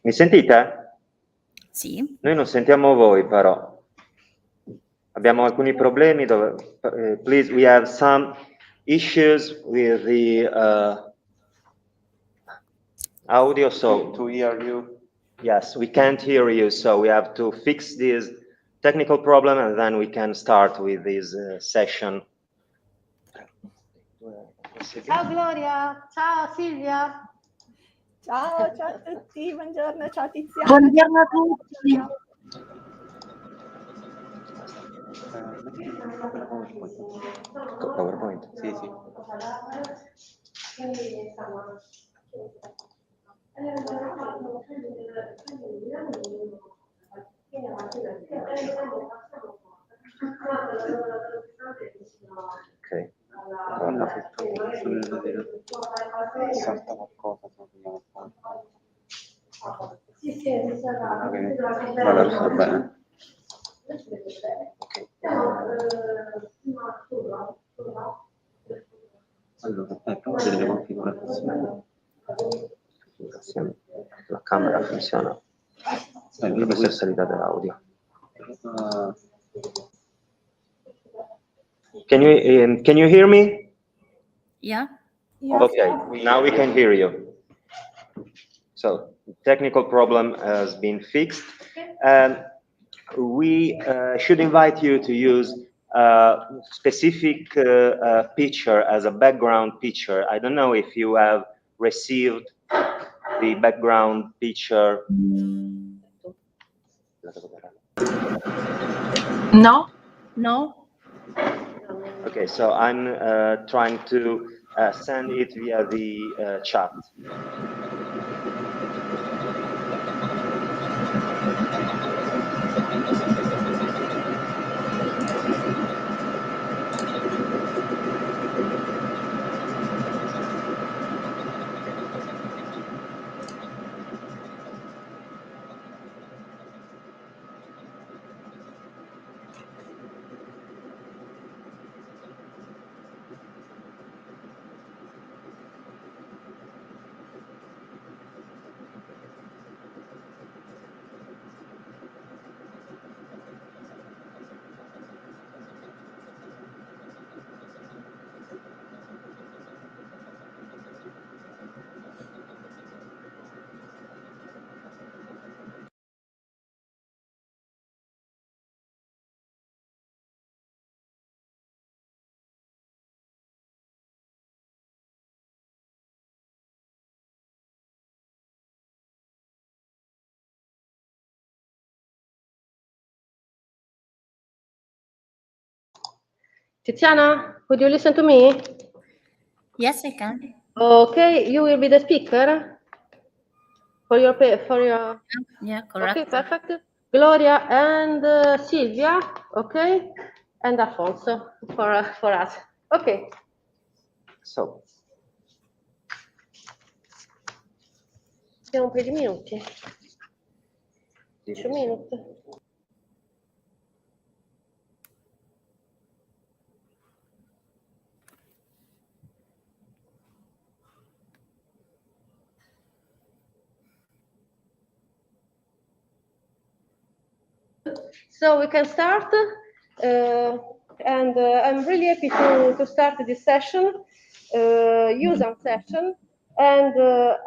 Mi sentite? Sì. Noi non sentiamo voi, però. Abbiamo alcuni problemi dove, please, we have some issues with the audio, so to hear you, yes, we can't hear you, so we have to fix this technical problem and then we can start with this session. Ciao Gloria, ciao Silvia. Ciao, ciao a tutti, buongiorno, ciao Tiziana. Buongiorno a tutti. PowerPoint? Sì, sì. Ok. Guarda. Salta qualcosa, vediamo poi. Vabbè, sta bene. Allora, prova a vedere le configurazioni. La camera funziona. Questa è salita dell'audio. Can you hear me? Yeah. Yes. Okay, now we can hear you. So, technical problem has been fixed. We should invite you to use a specific picture as a background picture. I don't know if you have received the background picture. No. No. Okay, so I'm trying to send it via the chat. Tiziana, would you listen to me? Yes, I can. Okay, you will be the speaker for your Yeah, correct. Okay, perfect. Gloria and Silvia, okay, and Alfonso for us. Okay. So, Abbiamo un paio di minuti. 10 minuti. So we can start, and I'm really happy to start this session, user session, and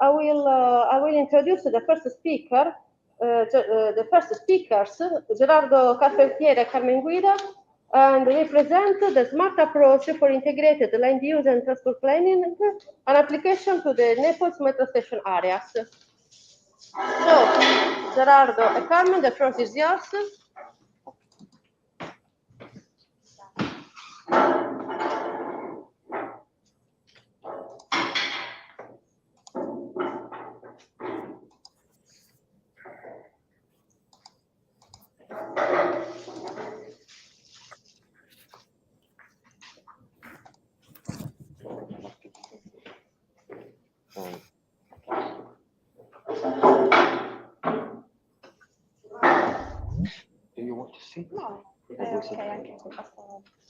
I will introduce the first speaker, the first speakers, Gerardo Carpentier and Carmen Guida, and they present the smart approach for integrated land use and transport planning, an application to the Naples metro station areas. So, Gerardo and Carmen, the floor is yours. do you want to see? No, è ok anche se basta.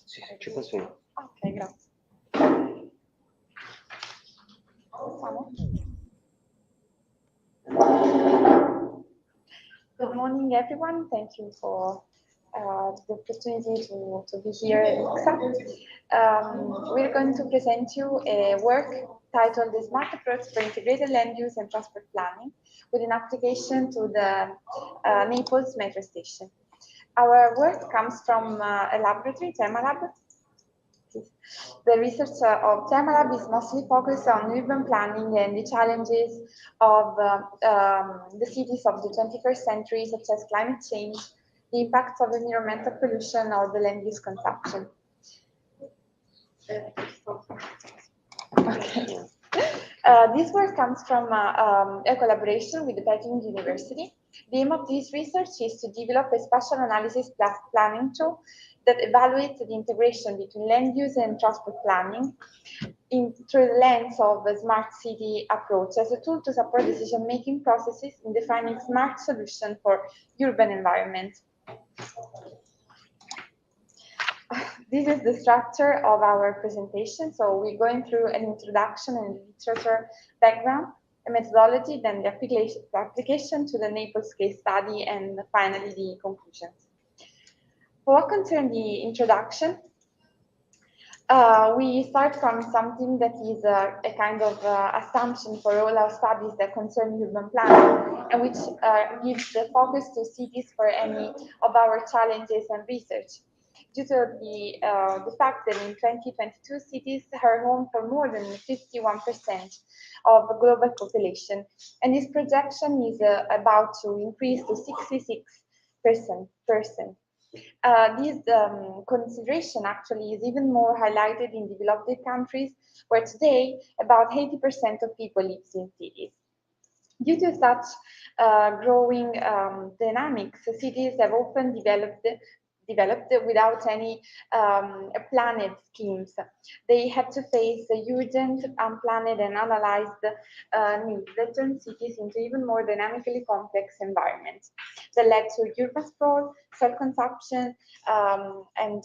Sì, ci penso io. Ok, grazie. Possiamo? Good morning, everyone. Thank you for the opportunity to be here at ICCSA. We're going to present you a work titled The Smart Approach for Integrated Land Use and Transport Planning with an application to the Naples metro station. Our work comes from a laboratory, Thermalab. The research of Thermalab is mostly focused on urban planning and the challenges of the cities of the 21st century, such as climate change, the impacts of environmental pollution, or the land use consumption. Okay. This work comes from a collaboration with the Peking University. The aim of this research is to develop a spatial analysis planning tool that evaluates the integration between land use and transport planning through the lens of a smart city approach as a tool to support decision-making processes in defining smart solutions for urban environment. This is the structure of our presentation. So we're going through an introduction and literature background, a methodology, then the application to the Naples case study, and finally the conclusions. For what concerns the introduction, we start from something that is a kind of assumption for all our studies that concern urban planning, and which gives the focus to cities for any of our challenges and research. Due to the fact that in 2022, cities are home for more than 51% of the global population, and this projection is about to increase to 66%. This consideration actually is even more highlighted in developed countries, where today about 80% of people live in cities. Due to such growing dynamics, cities have often developed without any planned schemes. They had to face urgent, unplanned, and analyzed needs that turned cities into even more dynamically complex environments that led to urban sprawl, self-consumption, and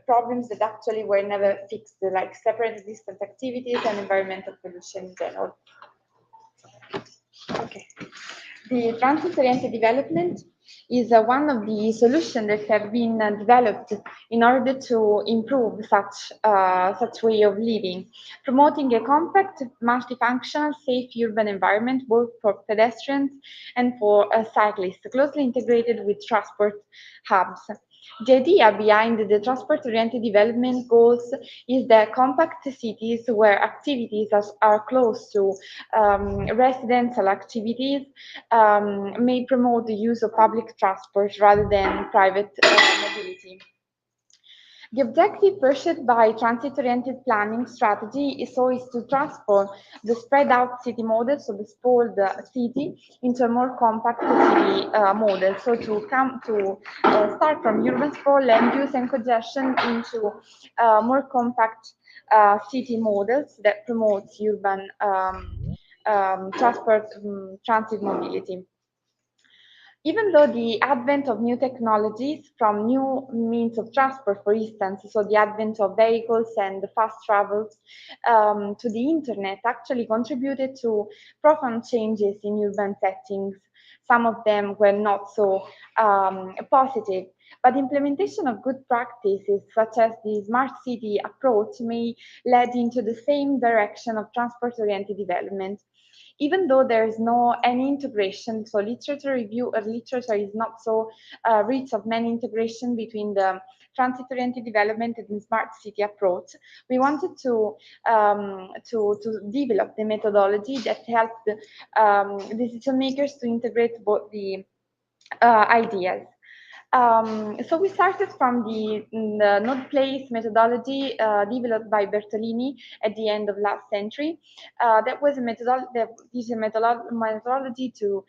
problems that actually were never fixed, like separate distant activities and environmental pollution in general. Okay. The transit-oriented development is one of the solutions that have been developed in order to improve such way of living, promoting a compact, multifunctional, safe urban environment both for pedestrians and for cyclists, closely integrated with transport hubs. The idea behind the transport-oriented development goals is that compact cities where activities are close to residential activities may promote the use of public transport rather than private mobility. The objective pursued by transit-oriented planning strategy is to transform the spread-out city model, so the sprawled city, into a more compact city model. So to start from urban sprawl, land use, and congestion into more compact city models that promotes urban transit mobility. Even though the advent of new technologies from new means of transport, for instance, so the advent of vehicles and the fast travels to the internet actually contributed to profound changes in urban settings. Some of them were not so positive, but implementation of good practices such as the smart city approach may lead into the same direction of transport-oriented development. Even though there is no any integration, so literature is not so rich of many integration between the transit-oriented development and the smart city approach, we wanted to develop the methodology that helped decision makers to integrate both the ideas. So we started from the node place methodology developed by Bertolini at the end of last century. That was a methodology to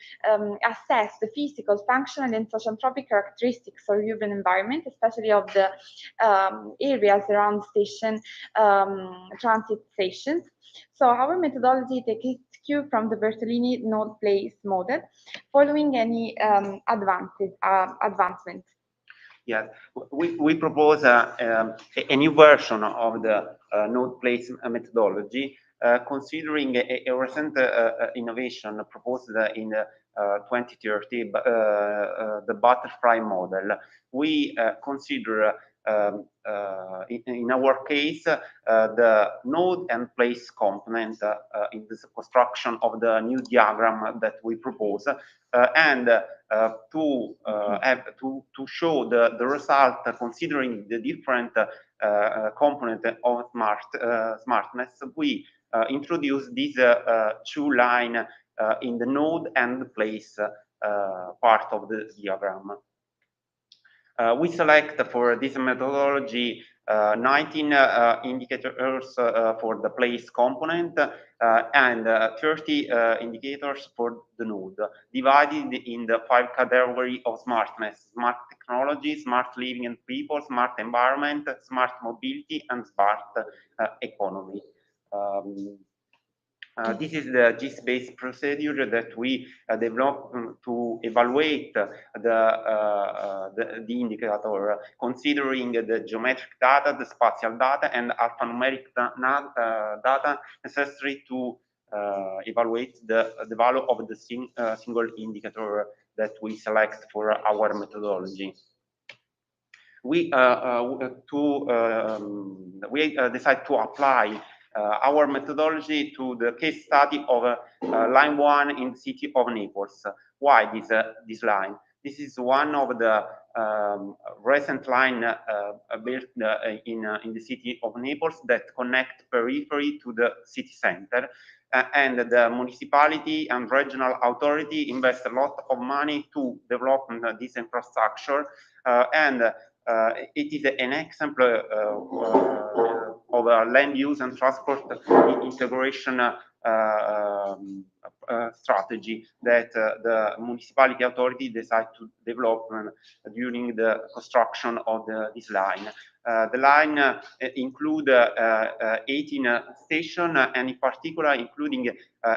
assess the physical, functional, and socioanthropic characteristics of urban environment, especially of the areas around station transit stations. So our methodology takes its cue from the Bertolini node place model, following any advancements. Yes, we propose a new version of the node place methodology considering a recent innovation proposed in 2030, the butterfly model. We consider in our case, the node and place component in the construction of the new diagram that we propose, and to show the result considering the different component of smartness, we introduce this two line in the node and place part of the diagram. We select for this methodology 19 indicators for the place component and 30 indicators for the node, divided in the 5 categories of smartness: smart technology, smart living and people, smart environment, smart mobility, and smart economy. This is the GIS-based procedure that we developed to evaluate the indicator, considering the geometric data, the spatial data, and alphanumeric data necessary to evaluate the value of the single indicator that we select for our methodology. We decide to apply our methodology to the case study of line 1 in the city of Naples. Why this line? This is one of the recent line built in the city of Naples that connect periphery to the city center. And the municipality and regional authority invest a lot of money to develop this infrastructure, and it is an example of a land use and transport integration strategy that the municipality authority decided to develop during the construction of this line. The line include 18 stations, and in particular including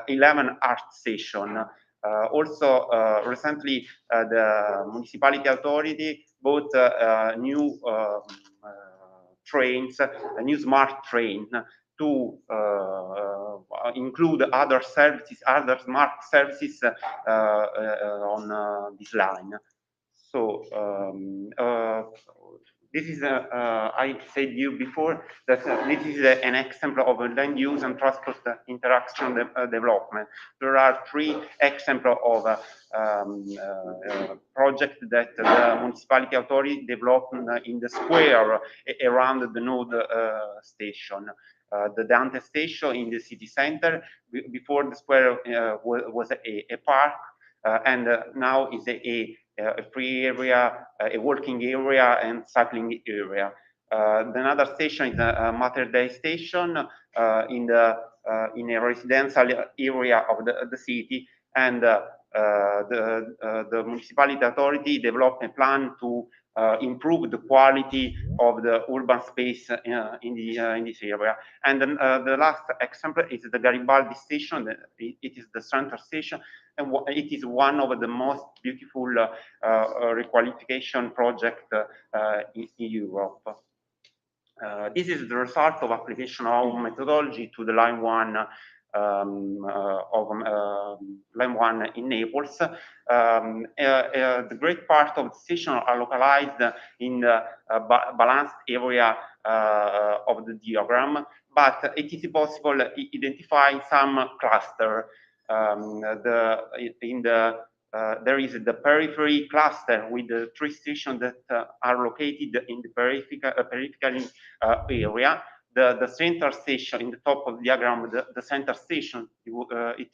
11 art stations. Also, recently, the municipality authority bought new trains, a new smart train, to include other services, other smart services on this line. So this is, I said you before, that this is an example of a land use and transport interaction development. There are 3 examples of projects that the municipality authority developed in the square around the node station. The Dante station in the city center. Before, the square was a park, and now is a free area, a working area, and cycling area. Another station is a Mater Dei station in a residential area of the city, and the municipality authority developed a plan to improve the quality of the urban space in this area. And the last example is the Garibaldi station. It is the center station, and it is one of the most beautiful requalification projects in Europe. This is the result of application of methodology to the line 1 line 1 in Naples. The great part of the station are localized in the balanced area of the diagram, but it is possible to identify some cluster. There is the periphery cluster with the 3 stations that are located in the peripheral area. The center station in the top of the diagram, the center station, it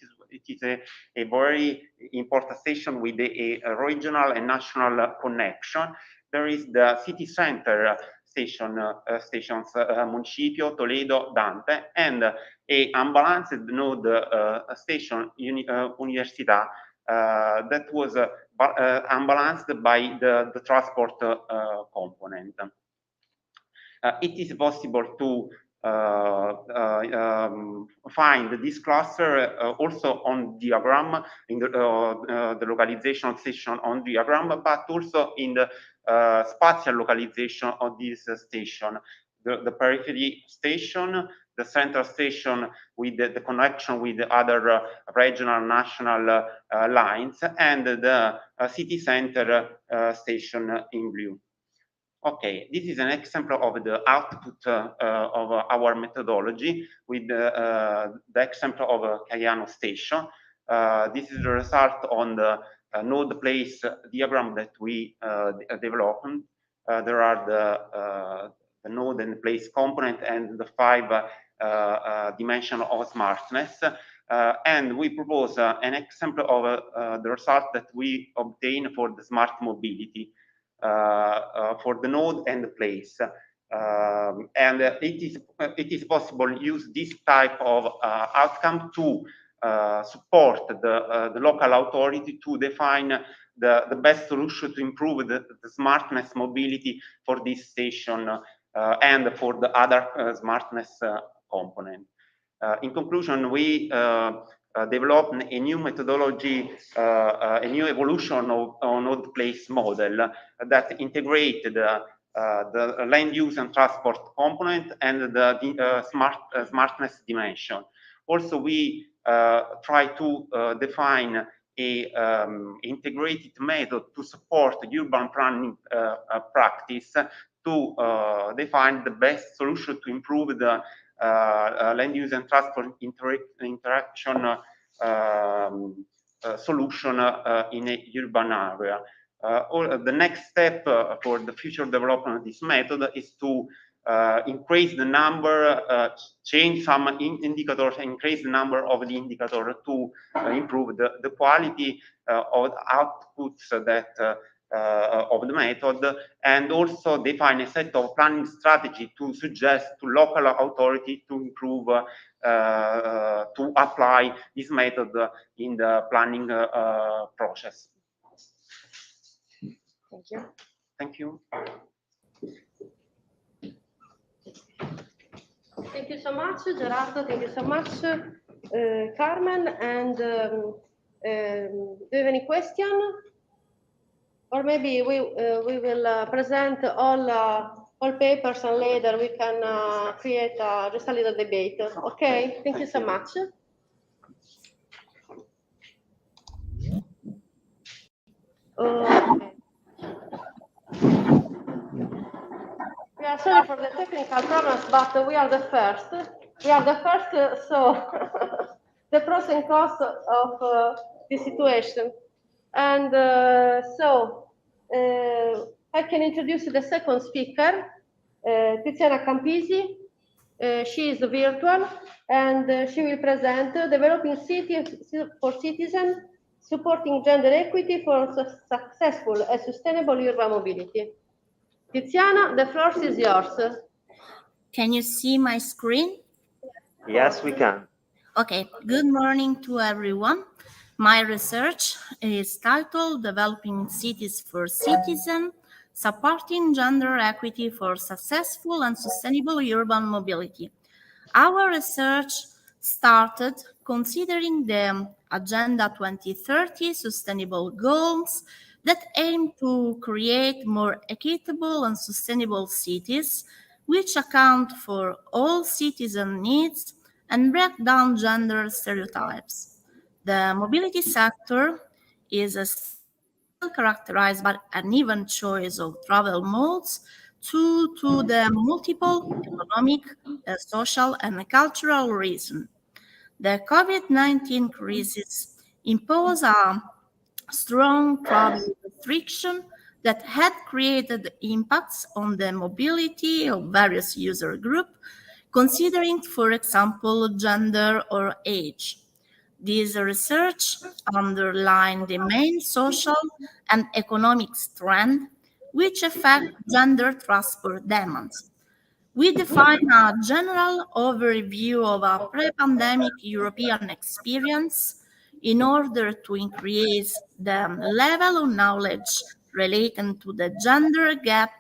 is a very important station with a regional and national connection. There is the city center stations Municipio, Toledo, Dante, and a unbalanced node station, Università, that was unbalanced by the transport component. It is possible to find this cluster also on diagram, in the localization station on diagram, but also in the spatial localization of this station. The periphery station the central station with the connection with the other regional, national lines, and the city center station in blue. Okay, this is an example of the output of our methodology with the example of Caiano station. This is the result on the node place diagram that we developed. There are the node and place component and the 5 dimension of smartness. And we propose an example of the result that we obtain for the smart mobility for the node and the place. And it is possible to use this type of outcome to support the local authority to define the best solution to improve the smartness mobility for this station and for the other smartness component. In conclusion, we developed a new methodology, a new evolution of node place model that integrated the land use and transport component and the smartness dimension. Also, we try to define a integrated method to support urban planning practice to define the best solution to improve the land use and transport interaction solution in a urban area. The next step for the future development of this method is to increase the number, change some indicators, increase the number of the indicator to improve the quality of outputs that of the method, and also define a set of planning strategy to suggest to local authority to improve, to apply this method in the planning process. Thank you. Thank you. Thank you so much, Gerardo. Thank you so much, Carmen. And do you have any question? Or maybe we will present all papers, and later we can create just a little debate. Okay, thank you so much. Okay. We are sorry for the technical problems, but we are the first. We are the first, so the pros and cons of the situation. And so I can introduce the second speaker, Tiziana Campisi. She is virtual, and she will present Developing Cities for Citizens, Supporting Gender Equity for Successful and Sustainable Urban Mobility. Tiziana, the floor is yours. Can you see my screen? Yes, we can. Okay, good morning to everyone. My research is titled Developing Cities for Citizens, Supporting Gender Equity for Successful and Sustainable Urban Mobility. Our research started considering the Agenda 2030 sustainable goals that aim to create more equitable and sustainable cities, which account for all citizen needs and break down gender stereotypes. The mobility sector is still characterized by an uneven choice of travel modes due to the multiple economic, social, and cultural reasons. The COVID-19 crisis imposed a strong travel restriction that had created impacts on the mobility of various user groups, considering, for example, gender or age. This research underlined the main social and economic trends which affect gender transport demands. We define a general overview of a pre-pandemic European experience in order to increase the level of knowledge related to the gender gap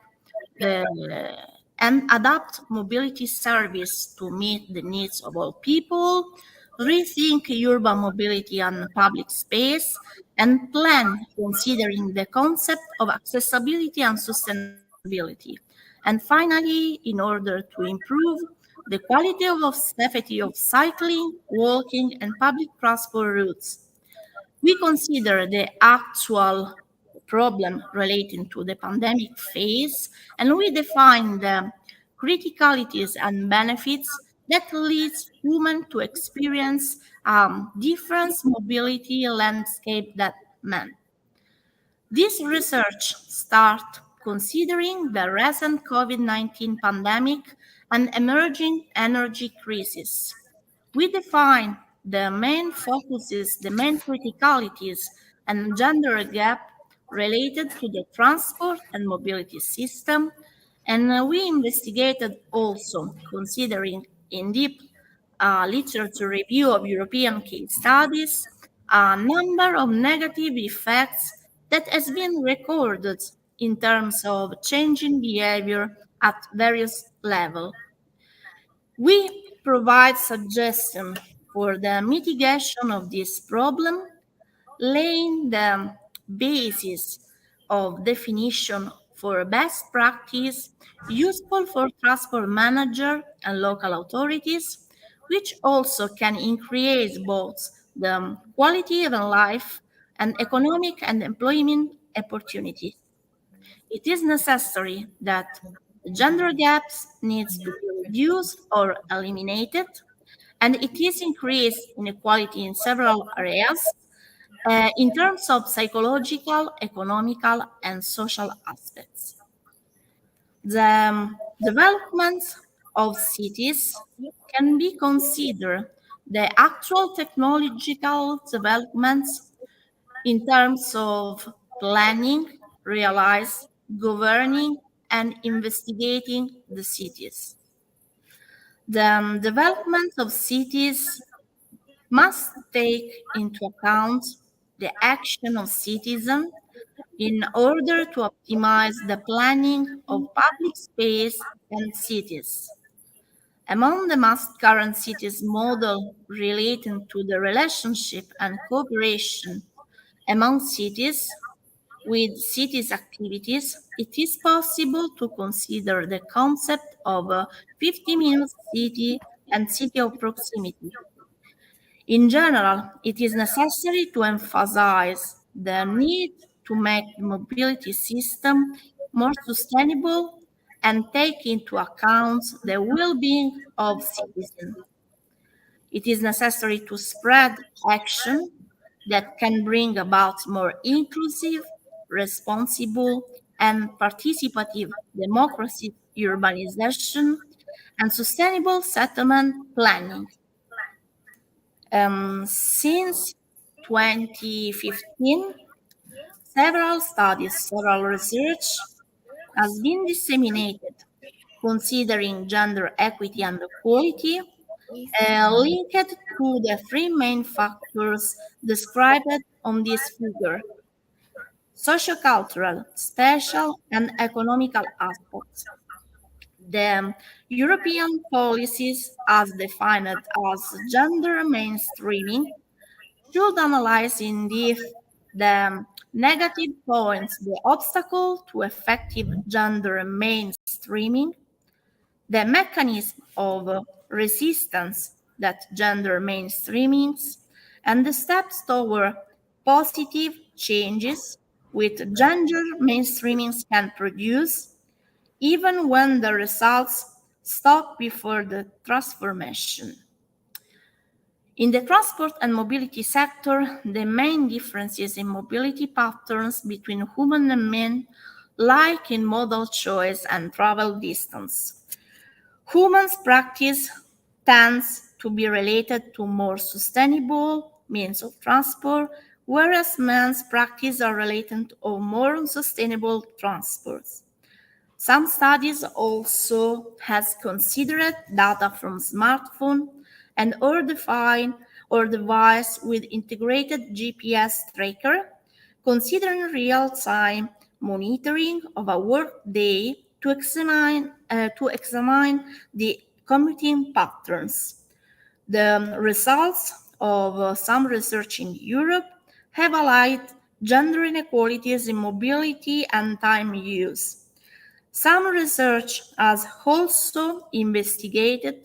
and adapt mobility service to meet the needs of all people, rethink urban mobility and public space, and plan considering the concept of accessibility and sustainability. And finally, in order to improve the quality of safety of cycling, walking, and public transport routes. We consider the actual problem relating to the pandemic phase, and we define the criticalities and benefits that leads women to experience different mobility landscape that men. This research starts considering the recent COVID-19 pandemic and emerging energy crisis. We define the main focuses, the main criticalities, and gender gap related to the transport and mobility system, and we investigated also considering in deep literature review of European case studies a number of negative effects that has been recorded in terms of changing behavior at various levels. We provide suggestions for the mitigation of this problem, laying the basis of definition for best practice useful for transport manager and local authorities, which also can increase both the quality of life and economic and employment opportunities. It is necessary that the gender gaps needs to be reduced or eliminated, and it is increased inequality in several areas in terms of psychological, economical, and social aspects. The development of cities can be considered the actual technological developments in terms of planning, realize, governing, and investigating the cities. The development of cities must take into account the action of citizens in order to optimize the planning of public space and cities. Among the most current cities model relating to the relationship and cooperation among cities with cities activities, it is possible to consider the concept of a 50-minute city and city of proximity. In general, it is necessary to emphasize the need to make the mobility system more sustainable and take into account the well-being of citizens. It is necessary to spread action that can bring about more inclusive, responsible, and participative democracy, urbanization, and sustainable settlement planning. Since 2015, several studies, several research has been disseminated considering gender equity and equality, linked to the three main factors described on this figure: sociocultural, spatial, and economical aspects. The European policies, as defined as gender mainstreaming, should analyze in depth the negative points, the obstacle to effective gender mainstreaming, the mechanism of resistance that gender mainstreamings, and the steps toward positive changes which gender mainstreamings can produce, even when the results stop before the transformation. In the transport and mobility sector, the main differences in mobility patterns between women and men lie in modal choice and travel distance. Women's practice tends to be related to more sustainable means of transport, whereas men's practice are related to more unsustainable transports. Some studies also has considered data from smartphone and or device with integrated GPS tracker, considering real-time monitoring of a workday to examine the commuting patterns. The results of some research in Europe have highlighted gender inequalities in mobility and time use. Some research has also investigated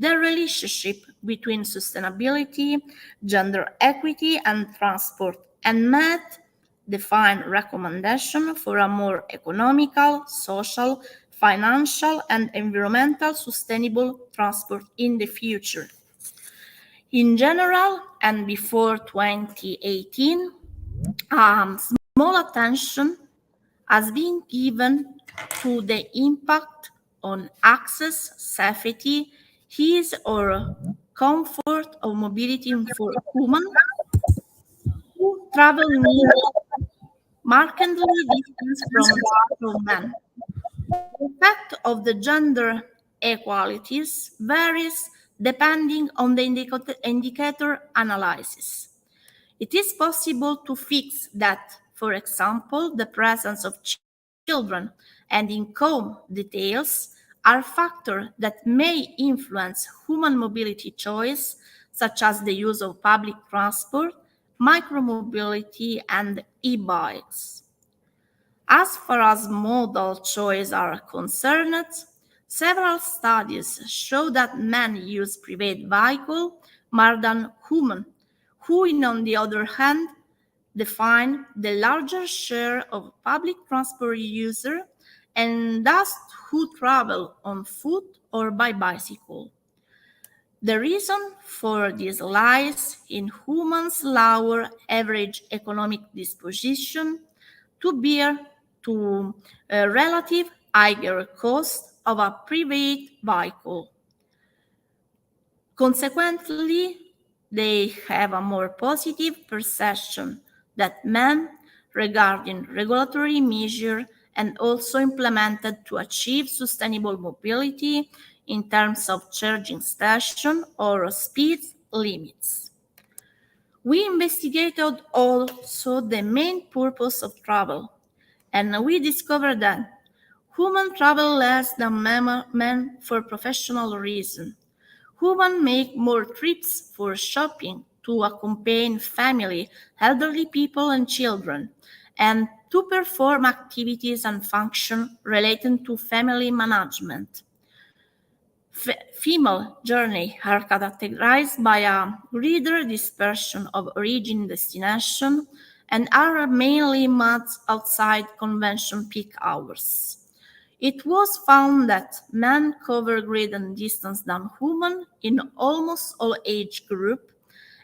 the relationship between sustainability, gender equity, and transport, and met defined recommendation for a more economical, social, financial, and environmental sustainable transport in the future. In general, and before 2018, small attention has been given to the impact on access, safety, ease, or comfort of mobility for women who travel markedly different from that of men. The effect of the gender inequalities varies depending on the indicator analysis. It is possible to fix that, for example, the presence of children and income details are factors that may influence human mobility choice, such as the use of public transport, micromobility, and e-bikes. As far as modal choice are concerned, several studies show that men use private vehicle more than women, who, on the other hand, define the larger share of public transport user and thus who travel on foot or by bicycle. The reason for this lies in humans' lower average economic disposition to bear to a relative higher cost of a private vehicle. Consequently, they have a more positive perception that men regarding regulatory measures and also implemented to achieve sustainable mobility in terms of charging station or speed limits. We investigated also the main purpose of travel, and we discovered that women travel less than men for professional reasons. Women make more trips for shopping to accompany family, elderly people, and children, and to perform activities and functions related to family management. Female journeys are characterized by a greater dispersion of origin and destination and are mainly made outside convention peak hours. It was found that men cover greater distance than women in almost all age groups,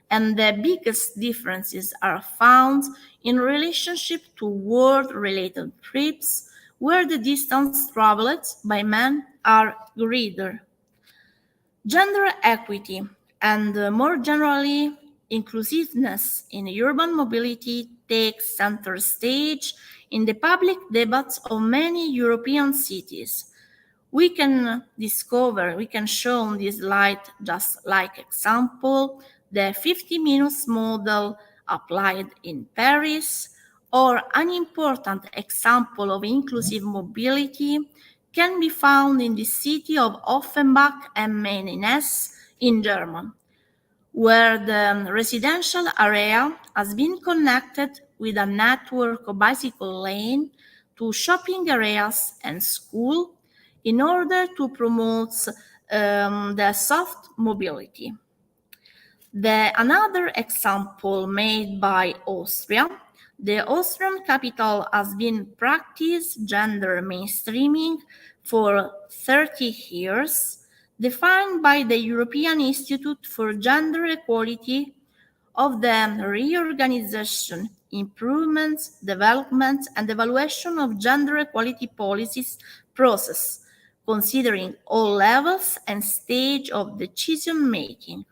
and the biggest differences are found in relationship to work-related trips, where the distance traveled by men are greater. Gender equity and more generally inclusiveness in urban mobility takes center stage in the public debates of many European cities. We can show on this slide just like example, the 50 minutes model applied in Paris, or an important example of inclusive mobility can be found in the city of Offenbach am Main in Hesse in Germany, where the residential area has been connected with a network of bicycle lanes to shopping areas and school in order to promote the soft mobility. Another example made by Austria, the Austrian capital has been practiced gender mainstreaming for 30 years, defined by the European Institute for Gender Equality of the reorganization, improvement, development, and evaluation of gender equality policies process, considering all levels and stages of decision making.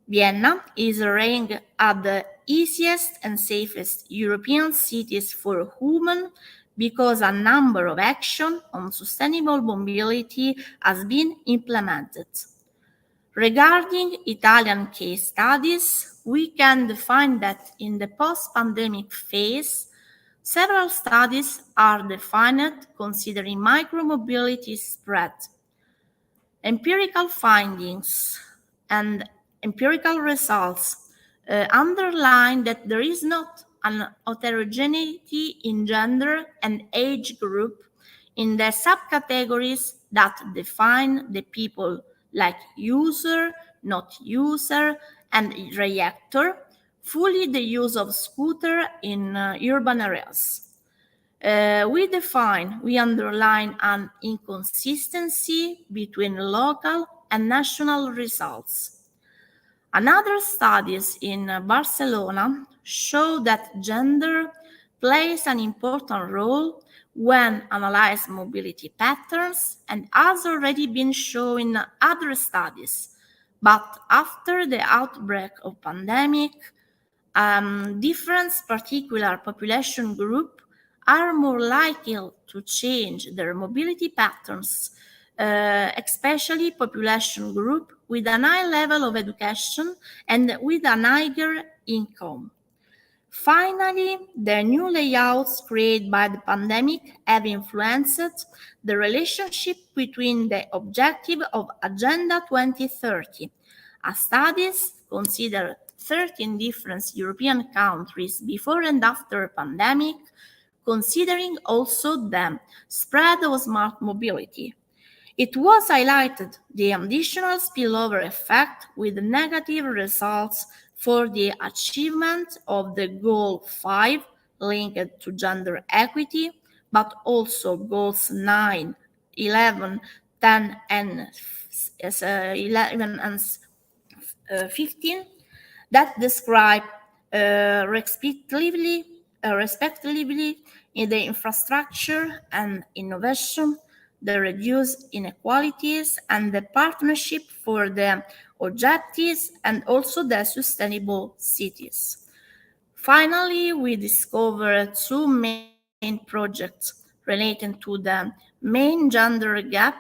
Vienna is ranked as the easiest and safest European cities for women because a number of actions on sustainable mobility has been implemented. Regarding Italian case studies, we can find that in the post-pandemic phase, several studies are defined considering micromobility spread. Empirical findings and empirical results underline that there is not an heterogeneity in gender and age group in the subcategories that define the people like user, not user, and reactor, fully the use of scooter in urban areas. We underline an inconsistency between local and national results. Another studies in Barcelona show that gender plays an important role when analyzing mobility patterns and has already been shown in other studies. But after the outbreak of pandemic, different particular population group are more likely to change their mobility patterns, especially population group with a high level of education and with an higher income. Finally, the new layouts created by the pandemic have influenced the relationship between the objective of Agenda 2030. A studies consider 13 different European countries before and after pandemic, considering also the spread of smart mobility. It was highlighted the additional spillover effect with negative results for the achievement of the goal 5 linked to gender equity, but also goals 9, 11, 10, and 11 and 15 that describe respectively in the infrastructure and innovation, the reduced inequalities, and the partnership for the objectives and also the sustainable cities. Finally, we discovered two main projects relating to the main gender gap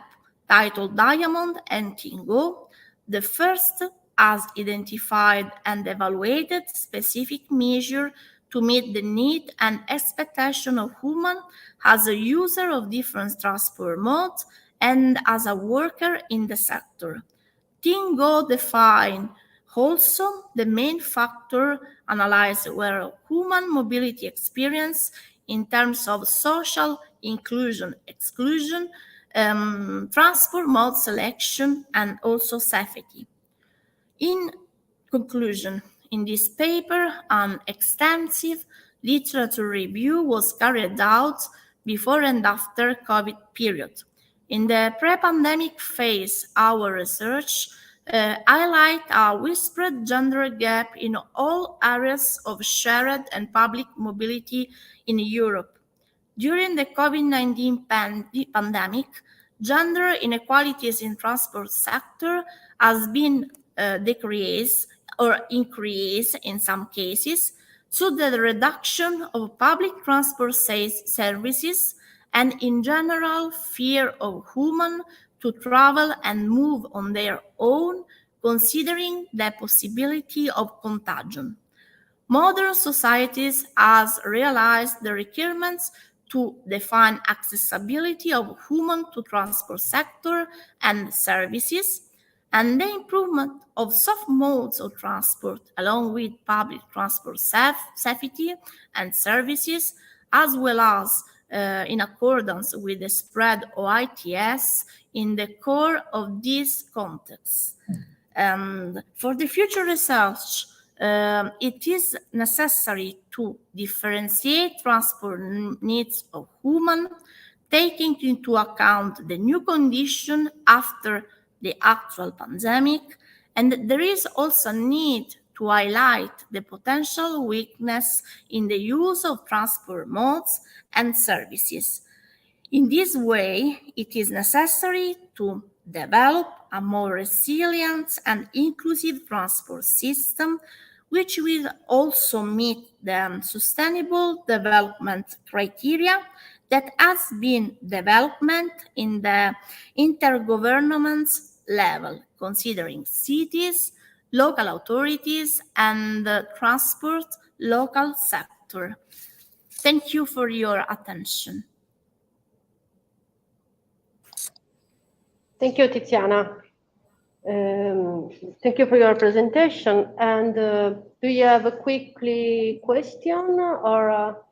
titled Diamond and Tingo. The first has identified and evaluated specific measures to meet the need and expectation of women as a user of different transport modes and as a worker in the sector. Tingo define also the main factor analyzed were human mobility experience in terms of social inclusion, exclusion, transport mode selection, and also safety. In conclusion, in this paper, an extensive literature review was carried out before and after COVID period. In the pre-pandemic phase, our research highlight a whispered gender gap in all areas of shared and public mobility in Europe. During the COVID-19 pandemic, gender inequalities in transport sector has been decreased or increased in some cases through the reduction of public transport services and in general fear of women to travel and move on their own, considering the possibility of contagion. Modern societies has realized the requirements to define accessibility of human to transport sector and services, and the improvement of soft modes of transport along with public transport safety and services, as well as in accordance with the spread of ITS in the core of this context. For the future research, it is necessary to differentiate transport needs of women, taking into account the new condition after the actual pandemic, and there is also a need to highlight the potential weakness in the use of transport modes and services. In this way, it is necessary to develop a more resilient and inclusive transport system, which will also meet the sustainable development criteria that has been developed in the intergovernment level, considering cities, local authorities, and the transport local sector. Thank you for your attention. Thank you, Tiziana. Thank you for your presentation. And do you have a quickly question, or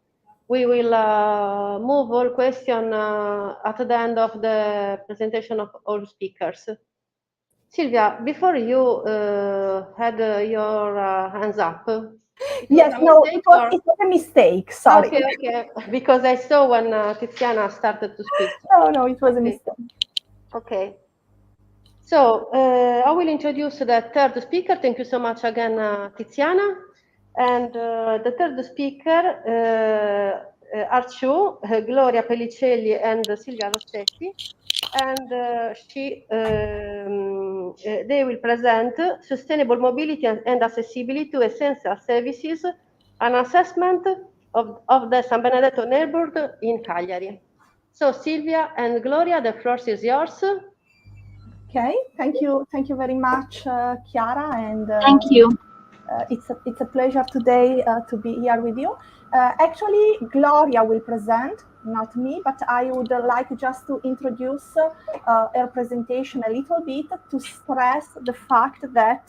we will move all question at the end of the presentation of all speakers? Silvia, before you had your hands up. It was Yes, a no, mistake or- it was a mistake. Sorry. Okay, okay. Because I saw when Tiziana started to speak. No, it was a Okay. mistake. Okay. So I will introduce the third speaker. Thank you so much again, Tiziana. And the third speaker are two, Gloria Pellicelli and Silvia Rossetti. And they will present sustainable mobility and accessibility to essential services, an assessment of the San Benedetto neighborhood in Cagliari. So Silvia and Gloria, the floor is yours. Okay, thank you very much, Chiara, and Thank you. it's a pleasure today to be here with you. Actually, Gloria will present, not me, but I would like just to introduce her presentation a little bit to stress the fact that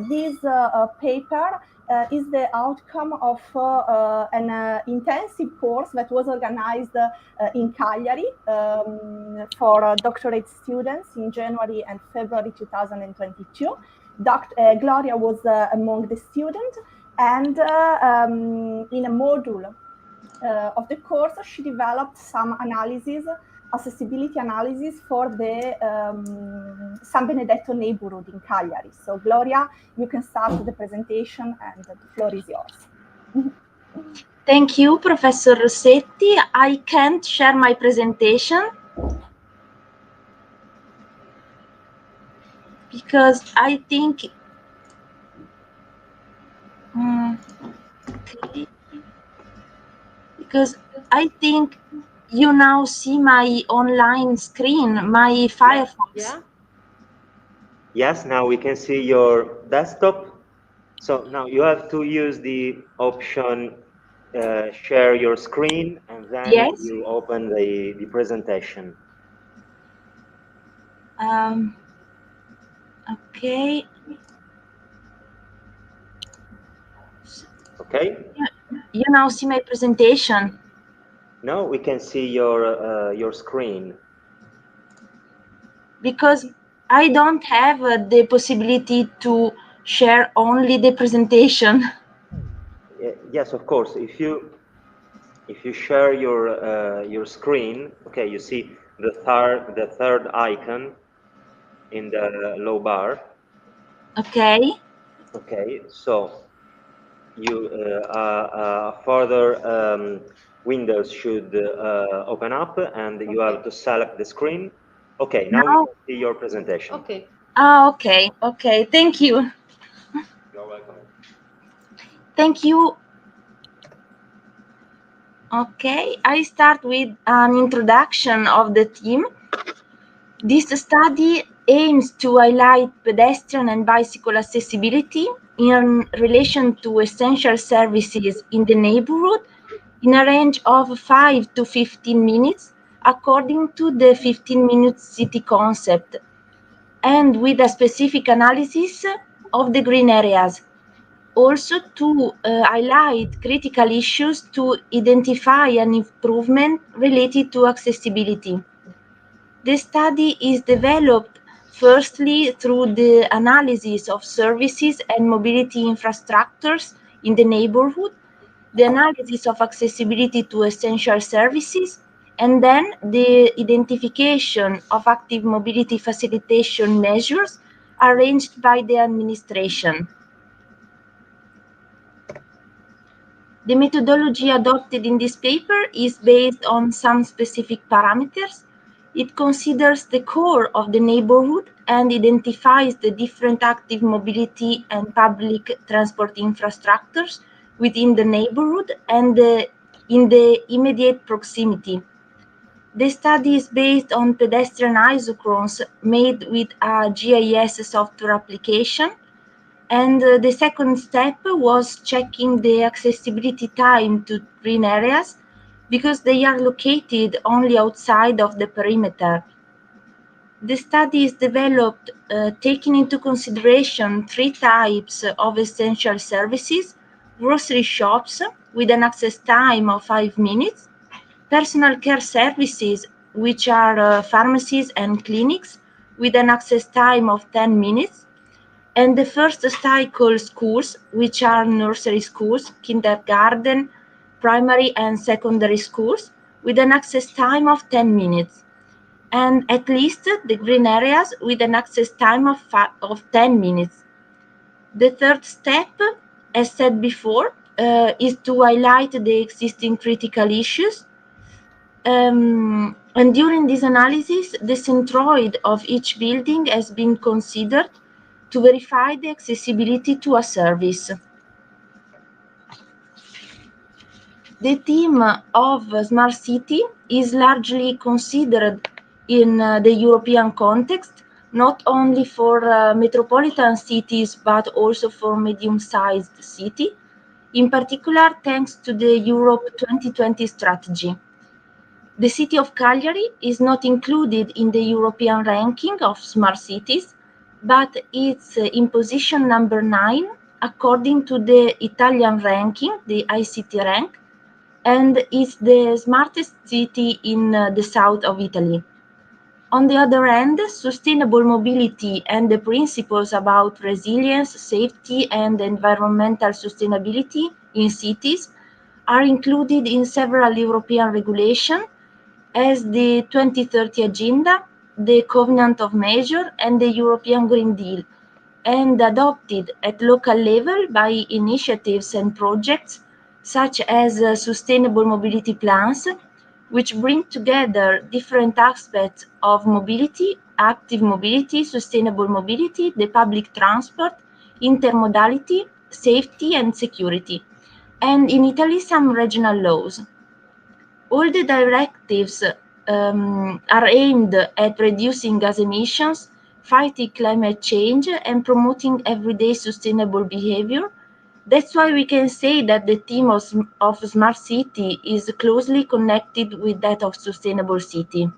this paper is the outcome of an intensive course that was organized in Cagliari for doctorate students in January and February 2022. Gloria was among the students, and in a module of the course, she developed some accessibility analysis for the San Benedetto neighborhood in Cagliari. So Gloria, you can start the presentation and the floor is yours. Thank you, Professor Rossetti. I can't share my presentation because I think okay. Because I think you now see my online screen, my Firefox. Yeah. Yes, now we can see your desktop. So now you have to use the option share your screen, and then Yes. you open the presentation. Okay. Okay? You now see my presentation. Now we can see your screen. Because I don't have the possibility to share only the presentation. Yes, of course. If you share your screen, okay, you see the third icon in the low bar. Okay. Okay, so you further windows should open up, and you have to select the screen. Okay, now we can see your presentation. Okay. Okay. Okay. Thank you. You're welcome. Thank you. Okay, I start with an introduction of the theme. This study aims to highlight pedestrian and bicycle accessibility in relation to essential services in the neighborhood in a range of 5 to 15 minutes according to the 15-minute city concept, and with a specific analysis of the green areas. Also to highlight critical issues to identify an improvement related to accessibility. The study is developed firstly through the analysis of services and mobility infrastructures in the neighborhood, the analysis of accessibility to essential services, and then the identification of active mobility facilitation measures arranged by the administration. The methodology adopted in this paper is based on some specific parameters. It considers the core of the neighborhood and identifies the different active mobility and public transport infrastructures within the neighborhood and in the immediate proximity. The study is based on pedestrian isochrones made with a GIS software application. And the second step was checking the accessibility time to green areas because they are located only outside of the perimeter. The study is developed taking into consideration 3 types of essential services: grocery shops with an access time of 5 minutes, personal care services, which are pharmacies and clinics, with an access time of 10 minutes, and the first cycle schools, which are nursery schools, kindergarten, primary and secondary schools, with an access time of 10 minutes, and at least the green areas with an access time of 10 minutes. The third step, as said before, is to highlight the existing critical issues. And during this analysis, the centroid of each building has been considered to verify the accessibility to a service. The theme of smart city is largely considered in the European context, not only for metropolitan cities, but also for medium-sized cities, in particular thanks to the Europe 2020 strategy. The city of Cagliari is not included in the European ranking of smart cities, but it's in position number 9 according to the Italian ranking, the ICT rank, and is the smartest city in the south of Italy. On the other hand, sustainable mobility and the principles about resilience, safety, and environmental sustainability in cities are included in several European regulations, as the 2030 Agenda, the Covenant of Measure, and the European Green Deal, and adopted at local level by initiatives and projects such as sustainable mobility plans, which bring together different aspects of mobility, active mobility, sustainable mobility, the public transport, intermodality, safety, and security, and in Italy, some regional laws. All the directives are aimed at reducing gas emissions, fighting climate change, and promoting everyday sustainable behavior. That's why we can say that the theme of smart city is closely connected with that of sustainable city.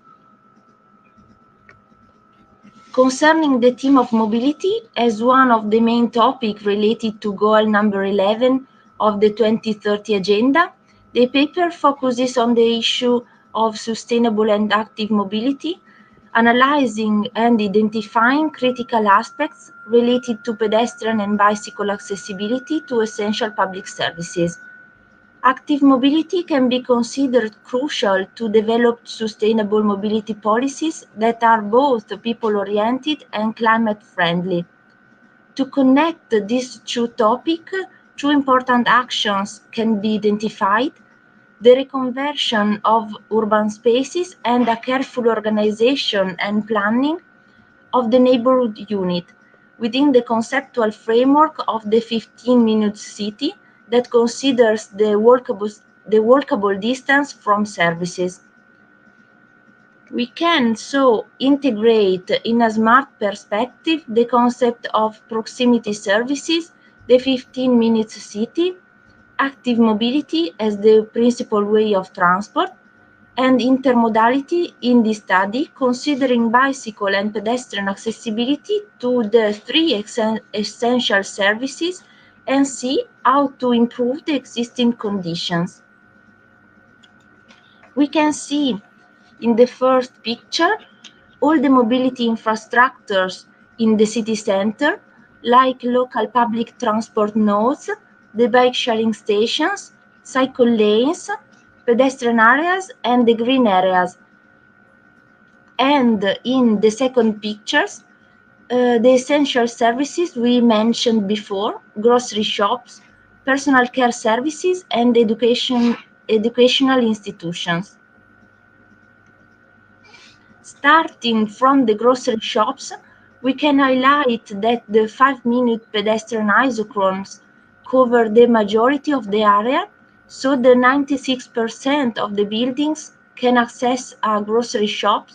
Concerning the theme of mobility as one of the main topics related to goal number 11 of the 2030 Agenda, the paper focuses on the issue of sustainable and active mobility, analyzing and identifying critical aspects related to pedestrian and bicycle accessibility to essential public services. Active mobility can be considered crucial to develop sustainable mobility policies that are both people-oriented and climate-friendly. To connect these two topics, two important actions can be identified: the reconversion of urban spaces and a careful organization and planning of the neighborhood unit within the conceptual framework of the 15-minute city that considers the walkable distance from services. We can so integrate in a smart perspective the concept of proximity services, the 15-minute city, active mobility as the principal way of transport, and intermodality in this study, considering bicycle and pedestrian accessibility to the three essential services and see how to improve the existing conditions. We can see in the first picture all the mobility infrastructures in the city center, like local public transport nodes, the bike sharing stations, cycle lanes, pedestrian areas, and the green areas. And in the second pictures, the essential services we mentioned before: grocery shops, personal care services, and educational institutions. Starting from the grocery shops, we can highlight that the 5-minute pedestrian isochrones cover the majority of the area, so the 96% of the buildings can access a grocery shop,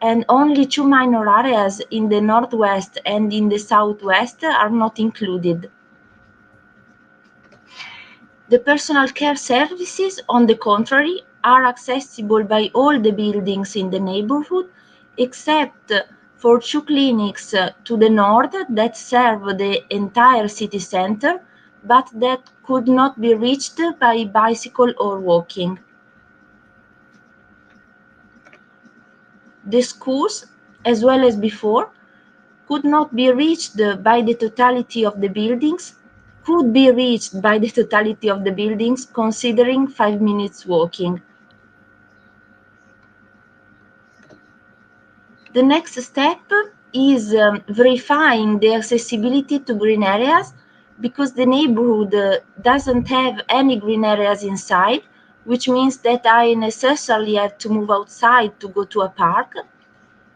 and only 2 minor areas in the northwest and in the southwest are not included. The personal care services, on the contrary, are accessible by all the buildings in the neighborhood, except for 2 clinics to the north that serve the entire city center, but that could not be reached by bicycle or walking. The schools as well as before, could not be reached by the totality of the buildings, could be reached by the totality of the buildings considering 5 minutes walking. The next step is verifying the accessibility to green areas, because the neighborhood doesn't have any green areas inside, which means that I necessarily have to move outside to go to a park.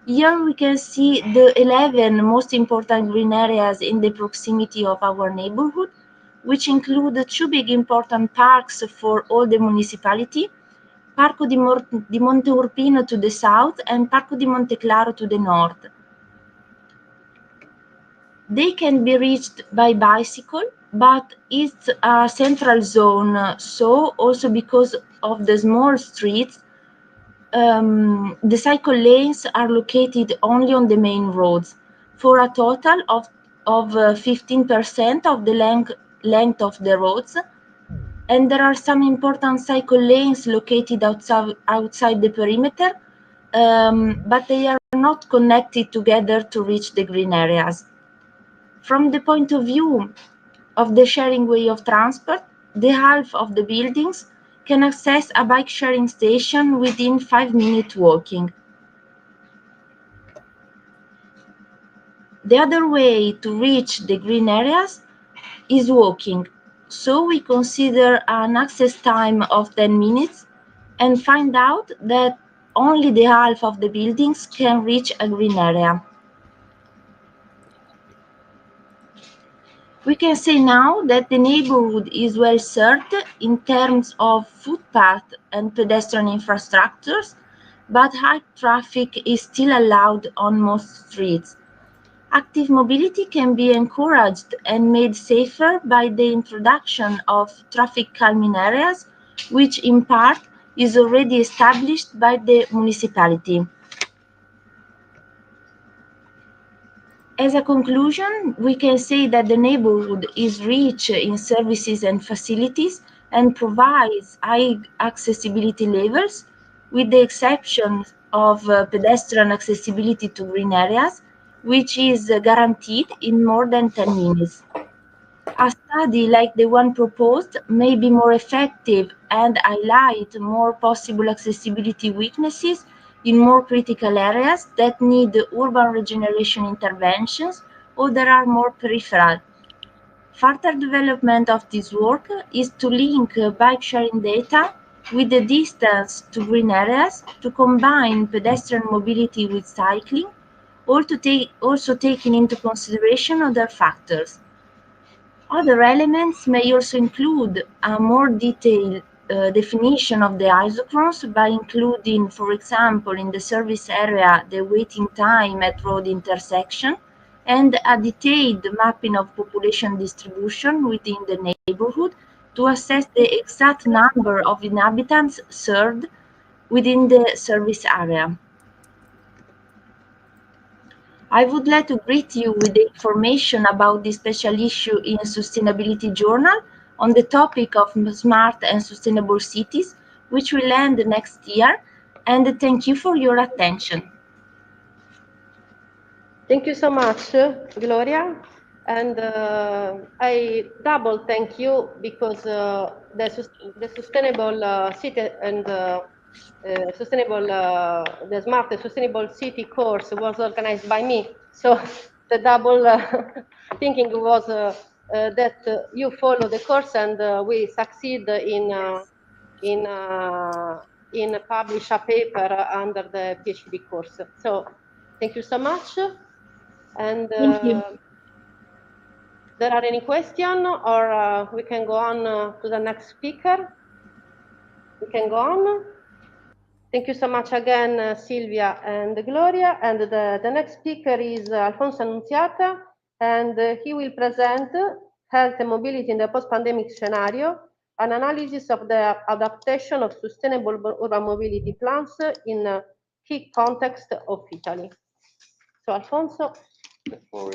Here we can see the 11 most important green areas in the proximity of our neighborhood, which include 2 big important parks for all the municipality, Parco di Monte Urpino to the south and Parco di Monte Claro to the north. They can be reached by bicycle, but it's a central zone, so also because of the small streets, the cycle lanes are located only on the main roads, for a total of 15% of the length of the roads, and there are some important cycle lanes located outside the perimeter, but they are not connected together to reach the green areas. From the point of view of the sharing way of transport, the half of the buildings can access a bike sharing station within 5 minutes walking. The other way to reach the green areas is walking, so we consider an access time of 10 minutes and find out that only the half of the buildings can reach a green area. We can say now that the neighborhood is well served in terms of footpath and pedestrian infrastructures, but high traffic is still allowed on most streets. Active mobility can be encouraged and made safer by the introduction of traffic calming areas, which in part is already established by the municipality. As a conclusion, we can say that the neighborhood is rich in services and facilities and provides high accessibility levels, with the exception of pedestrian accessibility to green areas, which is guaranteed in more than 10 minutes. A study like the one proposed may be more effective and highlight more possible accessibility weaknesses in more critical areas that need urban regeneration interventions or that are more peripheral. Further development of this work is to link bike sharing data with the distance to green areas, to combine pedestrian mobility with cycling, or to also taking into consideration other factors. Other elements may also include a more detailed definition of the isochrones by including, for example, in the service area, the waiting time at road intersection, and a detailed mapping of population distribution within the neighborhood to assess the exact number of inhabitants served within the service area. I would like to greet you with the information about the special issue in Sustainability Journal on the topic of smart and sustainable cities, which will end next year, and thank you for your attention. Thank you so much, Gloria. And I double thank you because the sustainable city and the smart and sustainable city course was organized by me. So the double thinking was that you follow the course and we succeed in publish a paper under the PhD course. So thank you so much. And Thank you. there are any questions, or we can go on to the next speaker? We can go on. Thank you so much again, Silvia and Gloria. And the next speaker is Alfonso Annunziata, and he will present health and mobility in the post-pandemic scenario, an analysis of the adaptation of sustainable urban mobility plans in key context of Italy. So Alfonso, the floor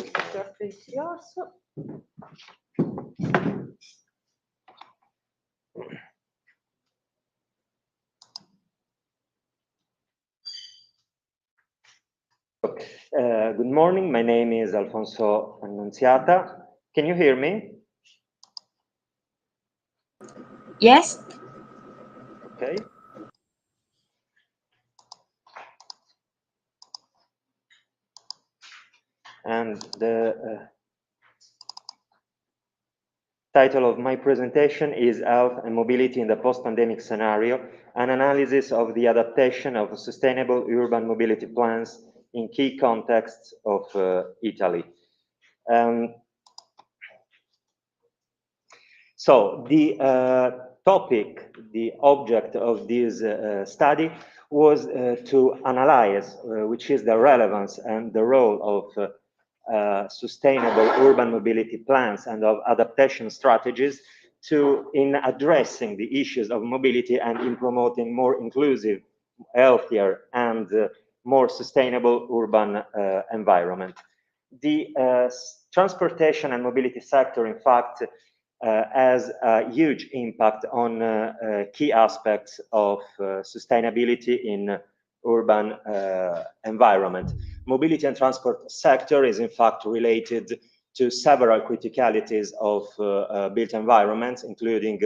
is yours. Good morning. My name is Alfonso Annunziata. Can you hear me? Yes. Okay. And the title of my presentation is Health and Mobility in the Post-Pandemic Scenario, an analysis of the adaptation of sustainable urban mobility plans in key contexts of Italy. So the topic, the object of this study was to analyze which is the relevance and the role of sustainable urban mobility plans and of adaptation strategies in addressing the issues of mobility and in promoting more inclusive, healthier, and more sustainable urban environment. The transportation and mobility sector, in fact, has a huge impact on key aspects of sustainability in urban environment. Mobility and transport sector is in fact related to several criticalities of built environments, including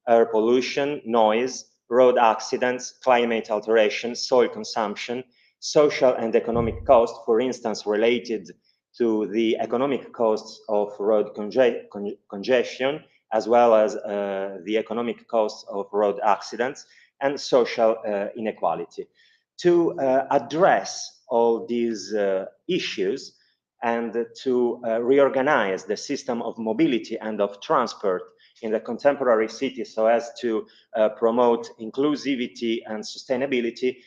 air pollution, noise, road accidents, climate alteration, soil consumption, social and economic costs, for instance, related to the economic costs of road congestion, as well as the economic costs of road accidents, and social inequality. To address all these issues and to reorganize the system of mobility and of transport in the contemporary city so as to promote inclusivity and sustainability,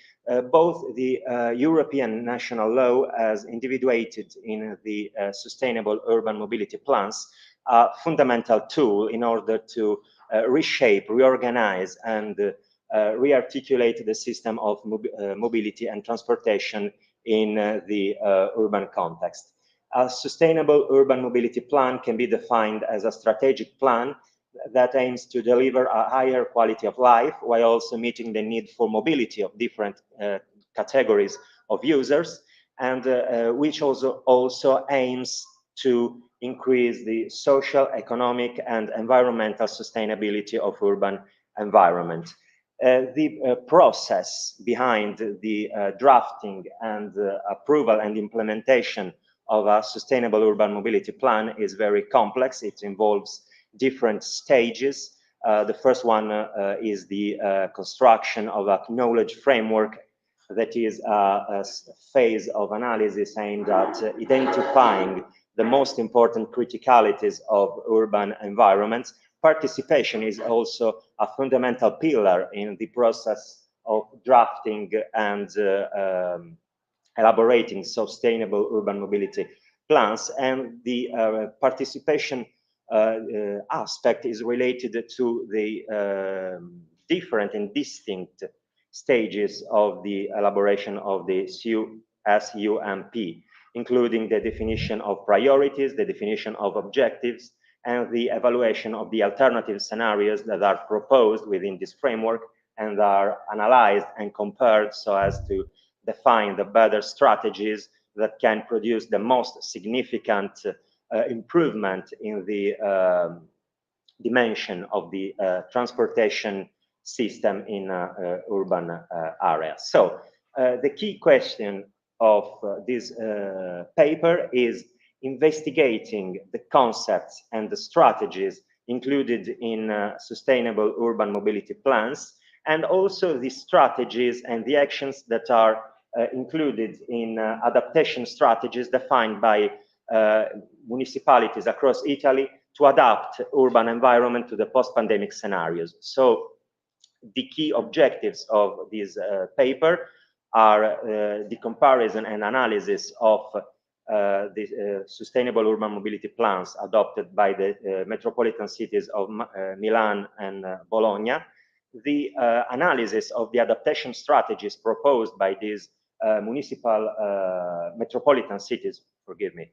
both the European national law as individuated in the Sustainable Urban Mobility Plans, a fundamental tool in order to reshape, reorganize, and rearticulate the system of mobility and transportation in the urban context. A sustainable urban mobility plan can be defined as a strategic plan that aims to deliver a higher quality of life while also meeting the need for mobility of different categories of users, and which also aims to increase the social, economic, and environmental sustainability of urban environment. The process behind the drafting and approval and implementation of a sustainable urban mobility plan is very complex. It involves different stages. The first one is the construction of a knowledge framework that is a phase of analysis aimed at identifying the most important criticalities of urban environments. Participation is also a fundamental pillar in the process of drafting and elaborating sustainable urban mobility plans, and the participation aspect is related to the different and distinct stages of the elaboration of the SUMP, including the definition of priorities, the definition of objectives, and the evaluation of the alternative scenarios that are proposed within this framework and are analyzed and compared so as to define the better strategies that can produce the most significant improvement in the dimension of the transportation system in urban areas. So the key question of this paper is investigating the concepts and the strategies included in sustainable urban mobility plans, and also the strategies and the actions that are included in adaptation strategies defined by municipalities across Italy to adapt urban environment to the post-pandemic scenarios. So the key objectives of this paper are the comparison and analysis of the sustainable urban mobility plans adopted by the metropolitan cities of Milan and Bologna, the analysis of the adaptation strategies proposed by these municipal metropolitan cities, forgive me,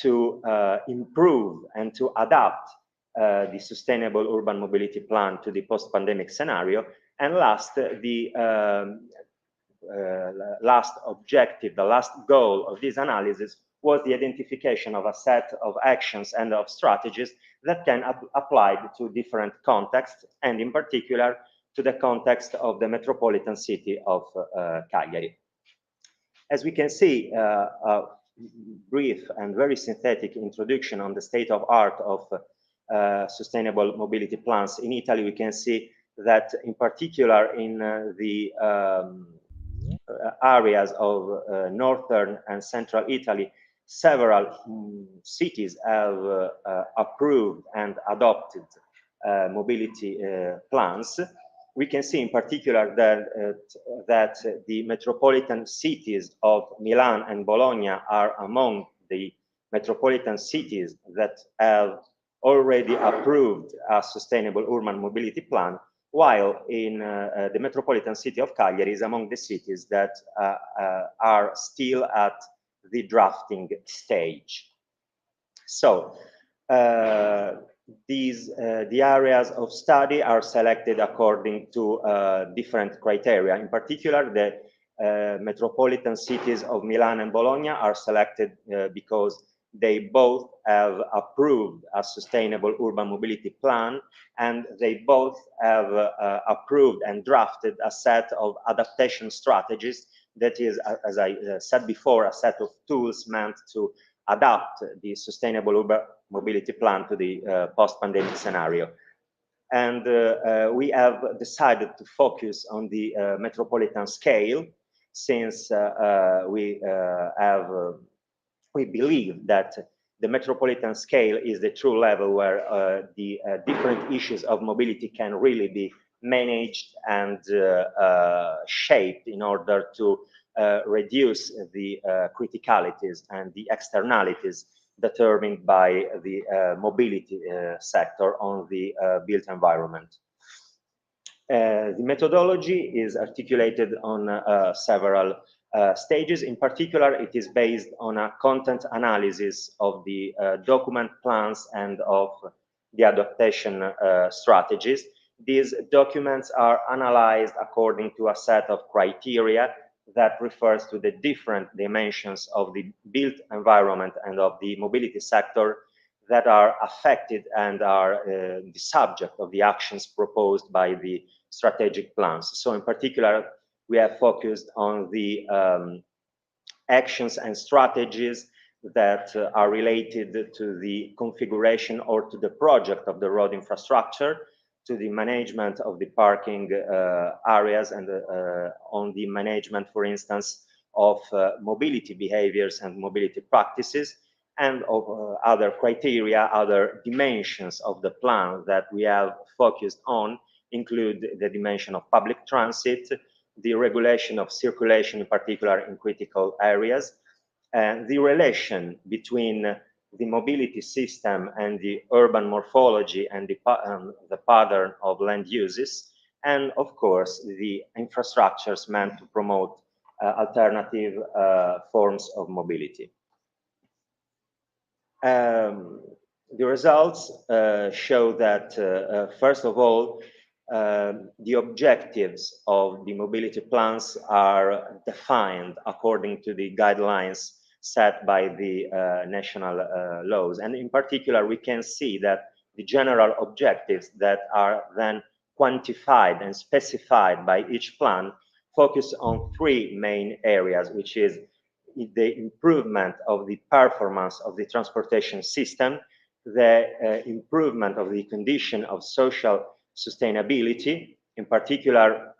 to improve and to adapt the sustainable urban mobility plan to the post-pandemic scenario. And last, the last objective, the last goal of this analysis was the identification of a set of actions and of strategies that can apply to different contexts, and in particular to the context of the metropolitan city of Cagliari. As we can see, a brief and very synthetic introduction on the state of art of sustainable mobility plans in Italy, we can see that in particular in the areas of northern and central Italy, several cities have approved and adopted mobility plans. We can see in particular that the metropolitan cities of Milan and Bologna are among the metropolitan cities that have already approved a sustainable urban mobility plan, while in the metropolitan city of Cagliari is among the cities that are still at the drafting stage. So the areas of study are selected according to different criteria. In particular, the metropolitan cities of Milan and Bologna are selected because they both have approved a sustainable urban mobility plan, and they both have approved and drafted a set of adaptation strategies that is, as I said before, a set of tools meant to adapt the sustainable urban mobility plan to the post-pandemic scenario. And we have decided to focus on the metropolitan scale, since we believe that the metropolitan scale is the true level where the different issues of mobility can really be managed and shaped in order to reduce the criticalities and the externalities determined by the mobility sector on the built environment. The methodology is articulated on several stages. In particular, it is based on a content analysis of the document plans and of the adaptation strategies. These documents are analyzed according to a set of criteria that refers to the different dimensions of the built environment and of the mobility sector that are affected and are the subject of the actions proposed by the strategic plans. So in particular, we have focused on the actions and strategies that are related to the configuration or to the project of the road infrastructure, to the management of the parking areas, and on the management, for instance, of mobility behaviors and mobility practices, and of other criteria, other dimensions of the plan that we have focused on include the dimension of public transit, the regulation of circulation, in particular in critical areas, and the relation between the mobility system and the urban morphology and the pattern of land uses, and of course the infrastructures meant to promote alternative forms of mobility. The results show that first of all, the objectives of the mobility plans are defined according to the guidelines set by the national laws. And in particular, we can see that the general objectives that are then quantified and specified by each plan focus on three main areas, which is the improvement of the performance of the transportation system, the improvement of the condition of social sustainability, in particular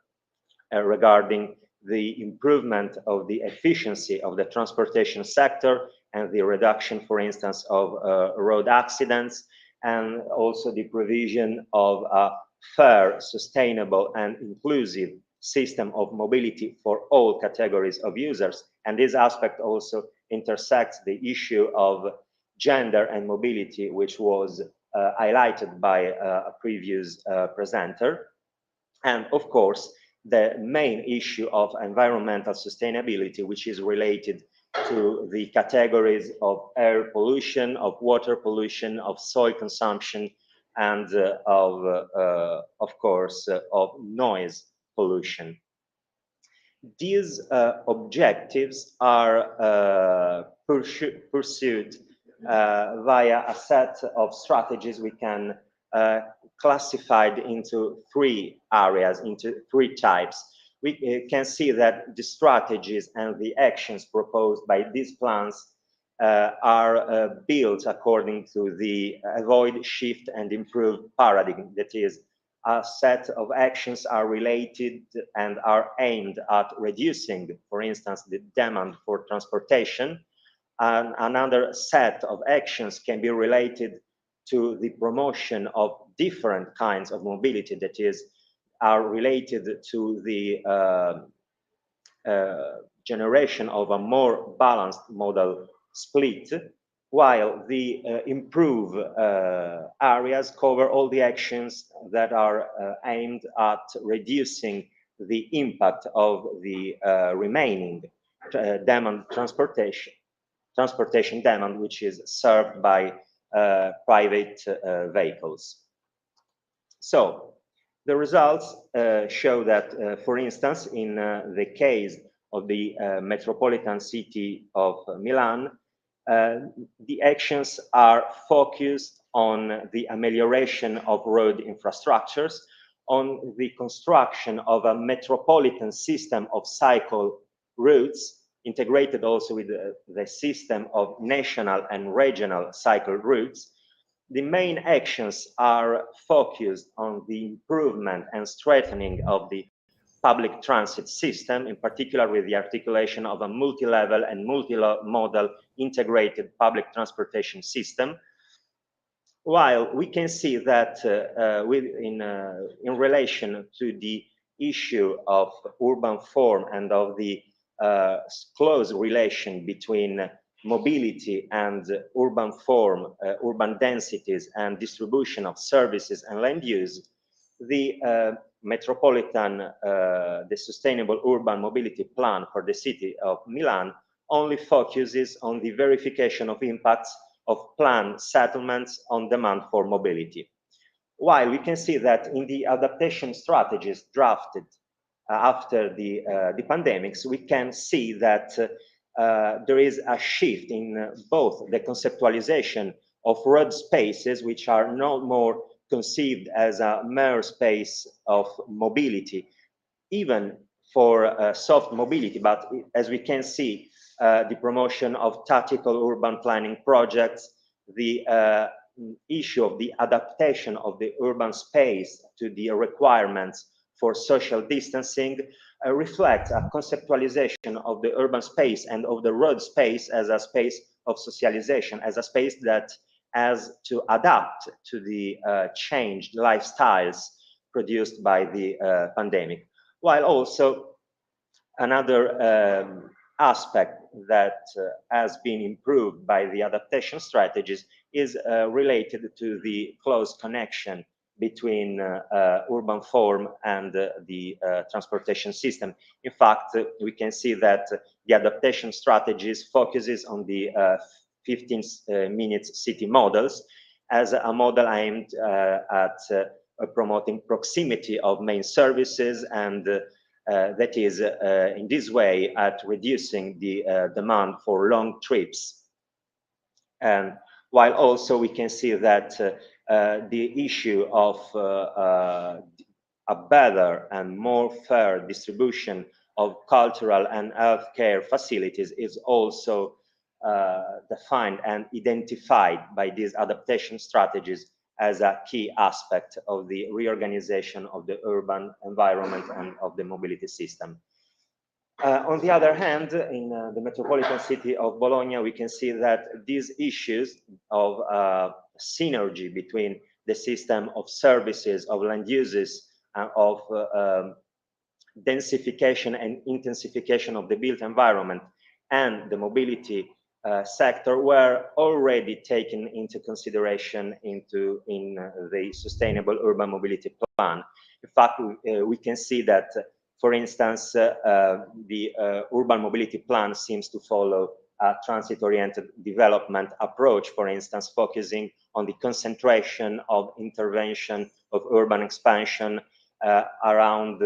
regarding the improvement of the efficiency of the transportation sector and the reduction, for instance, of road accidents, and also the provision of a fair, sustainable, and inclusive system of mobility for all categories of users. And this aspect also intersects the issue of gender and mobility, which was highlighted by a previous presenter. And of course, the main issue of environmental sustainability, which is related to the categories of air pollution, of water pollution, of soil consumption, and of course, of noise pollution. these objectives are pursued via a set of strategies we can classify into three areas, into three types. We can see that the strategies and the actions proposed by these plans are built according to the avoid, shift, and improve paradigm. That is, a set of actions are related and are aimed at reducing, for instance, the demand for transportation. And another set of actions can be related to the promotion of different kinds of mobility, that is, are related to the generation of a more balanced modal split, while the improve areas cover all the actions that are aimed at reducing the impact of the remaining demand transportation demand, which is served by private vehicles. So the results show that, for instance, in the case of the metropolitan city of Milan, the actions are focused on the amelioration of road infrastructures, on the construction of a metropolitan system of cycle routes, integrated also with the system of national and regional cycle routes. The main actions are focused on the improvement and strengthening of the public transit system, in particular with the articulation of a multi-level and multi-modal integrated public transportation system. While we can see that in relation to the issue of urban form and of the close relation between mobility and urban form, urban densities and distribution of services and land use, the the Sustainable Urban Mobility Plan for the city of Milan only focuses on the verification of impacts of planned settlements on demand for mobility. While we can see that in the adaptation strategies drafted after the pandemics, we can see that there is a shift in both the conceptualization of road spaces, which are no more conceived as a mere space of mobility, even for soft mobility, but as we can see, the promotion of tactical urban planning projects, the issue of the adaptation of the urban space to the requirements for social distancing reflects a conceptualization of the urban space and of the road space as a space of socialization, as a space that has to adapt to the changed lifestyles produced by the pandemic. While also another aspect that has been improved by the adaptation strategies is related to the close connection between urban form and the transportation system. In fact, we can see that the adaptation strategies focuses on the 15 minutes city models as a model aimed at promoting proximity of main services, and that is in this way at reducing the demand for long trips. And while also we can see that the issue of a better and more fair distribution of cultural and healthcare facilities is also defined and identified by these adaptation strategies as a key aspect of the reorganization of the urban environment and of the mobility system. On the other hand, in the metropolitan city of Bologna, we can see that these issues of synergy between the system of services, of land uses, of densification and intensification of the built environment and the mobility sector were already taken into consideration in the Sustainable Urban Mobility Plan. In fact, we can see that, for instance, the Urban Mobility Plan seems to follow a transit-oriented development approach, for instance, focusing on the concentration of intervention of urban expansion around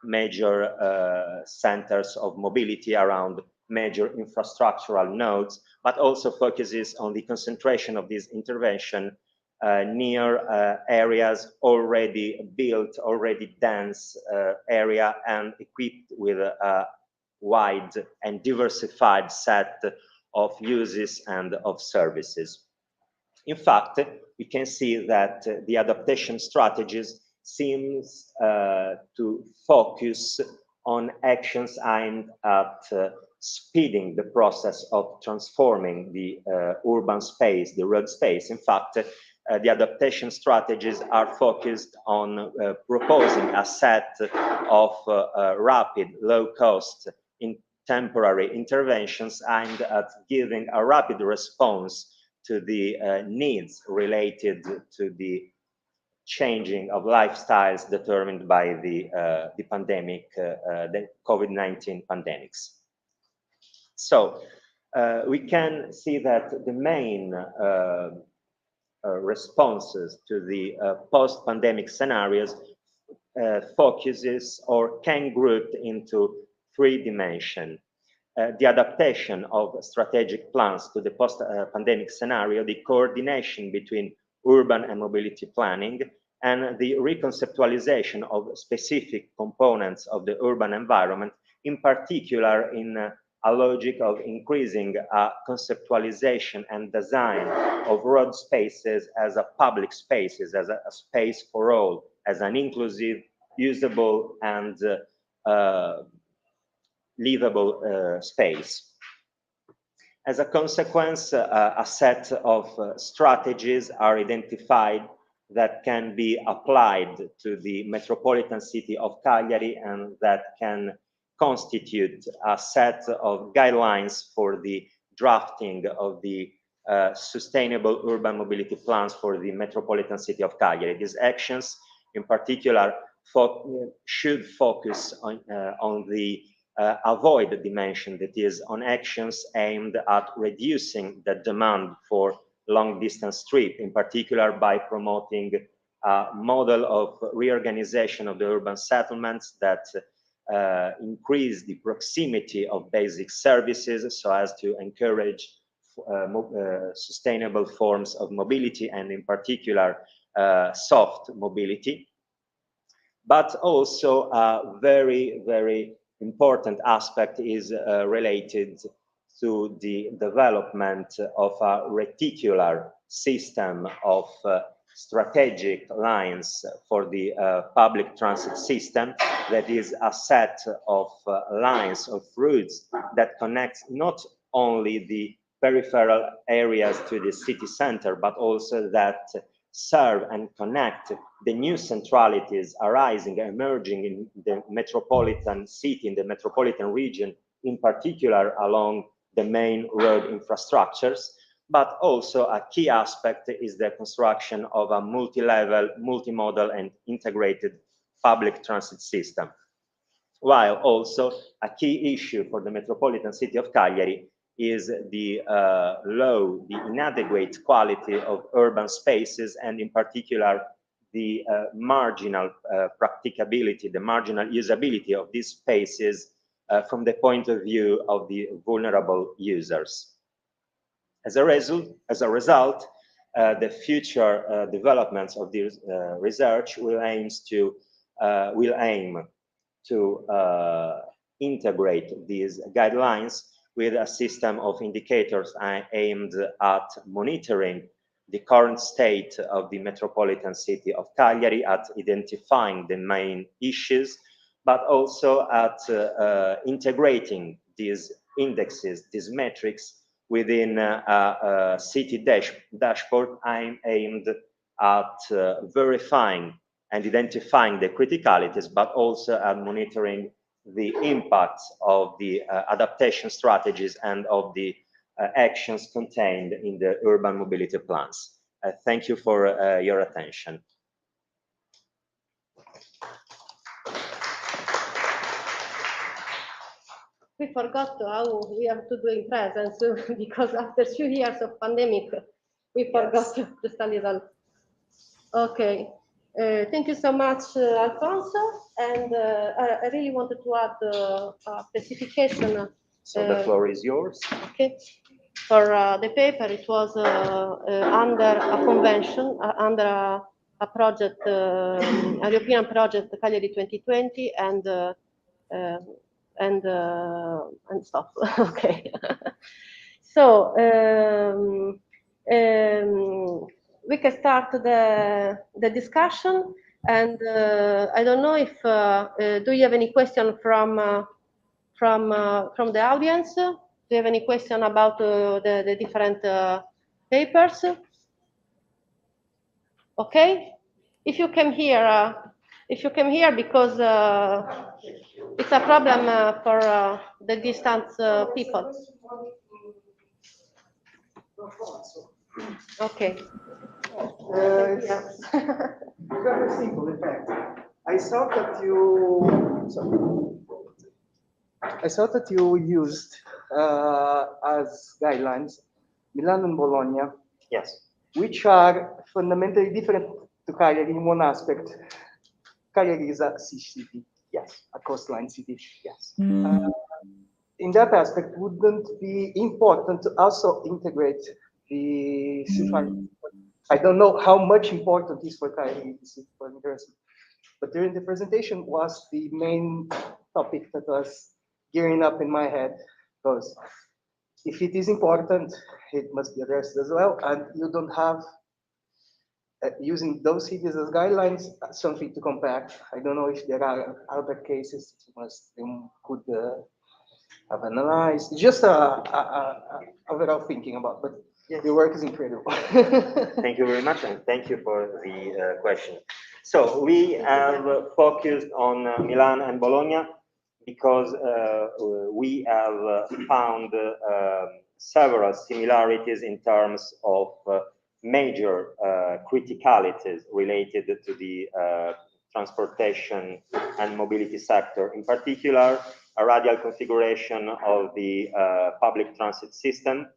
major centers of mobility around major infrastructural nodes, but also focuses on the concentration of this intervention near areas already built, already dense area and equipped with a wide and diversified set of uses and of services. In fact, we can see that the adaptation strategies seems to focus on actions aimed at speeding the process of transforming the urban space, the road space. In fact, the adaptation strategies are focused on proposing a set of rapid, low-cost, temporary interventions aimed at giving a rapid response to the needs related to the changing of lifestyles determined by the pandemic, the COVID-19 pandemics. So we can see that the main responses to the post-pandemic scenarios focuses or can group into three dimensions. The adaptation of strategic plans to the post-pandemic scenario, the coordination between urban and mobility planning, and the reconceptualization of specific components of the urban environment, in particular in a logic of increasing conceptualization and design of road spaces as a public spaces, as a space for all, as an inclusive, usable, and livable space. As a consequence, a set of strategies are identified that can be applied to the metropolitan city of Cagliari and that can constitute a set of guidelines for the drafting of the sustainable urban mobility plans for the metropolitan city of Cagliari. These actions, in particular, should focus on the avoid dimension, that is, on actions aimed at reducing the demand for long-distance trip, in particular by promoting a model of reorganization of the urban settlements that increase the proximity of basic services so as to encourage sustainable forms of mobility and, in particular, soft mobility. But also a very, very important aspect is related to the development of a reticular system of strategic lines for the public transit system, that is a set of lines of routes that connects not only the peripheral areas to the city center, but also that serve and connect the new centralities arising, emerging in the metropolitan city, in the metropolitan region, in particular along the main road infrastructures. But also a key aspect is the construction of a multi-level, multimodal and integrated public transit system. While also a key issue for the metropolitan city of Cagliari is the low, the inadequate quality of urban spaces, and in particular the marginal practicability, the marginal usability of these spaces from the point of view of the vulnerable users. As a result, the future developments of this research will aim to integrate these guidelines with a system of indicators aimed at monitoring the current state of the metropolitan city of Cagliari, at identifying the main issues, but also at integrating these indexes, these metrics, within a city dashboard aimed at verifying and identifying the criticalities, but also at monitoring the impacts of the adaptation strategies and of the actions contained in the urban mobility plans. Thank you for your attention. We forgot how we have to do in presence because after 2 years of pandemic, we forgot just a little. Okay. Thank you so much, Alfonso. And I really wanted to add a specification. So the floor is yours. Okay. For the paper, it was under a convention, under a project, a European project, Cagliari 2020, and stop. Okay. So we can start the discussion, and I don't know if do you have any question from the audience? Do you have any question about the different papers? Okay, if you came here because it's a problem for the distance people. Okay. Very simple, in fact. I saw that you. Sorry. I saw that you used as guidelines Milan and Bologna. Yes. Which are fundamentally different to Cagliari in one aspect. Cagliari is a sea city. Yes. A coastline city. Yes. In that aspect, wouldn't it be important to also integrate the seafaring? I don't know how much important is for Cagliari the seafaring tourism, but during the presentation was the main topic that was gearing up in my head, because if it is important, it must be addressed as well, and you don't have using those cities as guidelines something to compare. I don't know if there are other cases you could have analyzed. Just overall thinking about, but your work is incredible. Thank you very much, and thank you for the question. So we have focused on Milan and Bologna because we have found several similarities in terms of major criticalities related to the transportation and mobility sector. In particular, a radial configuration of the public transit system,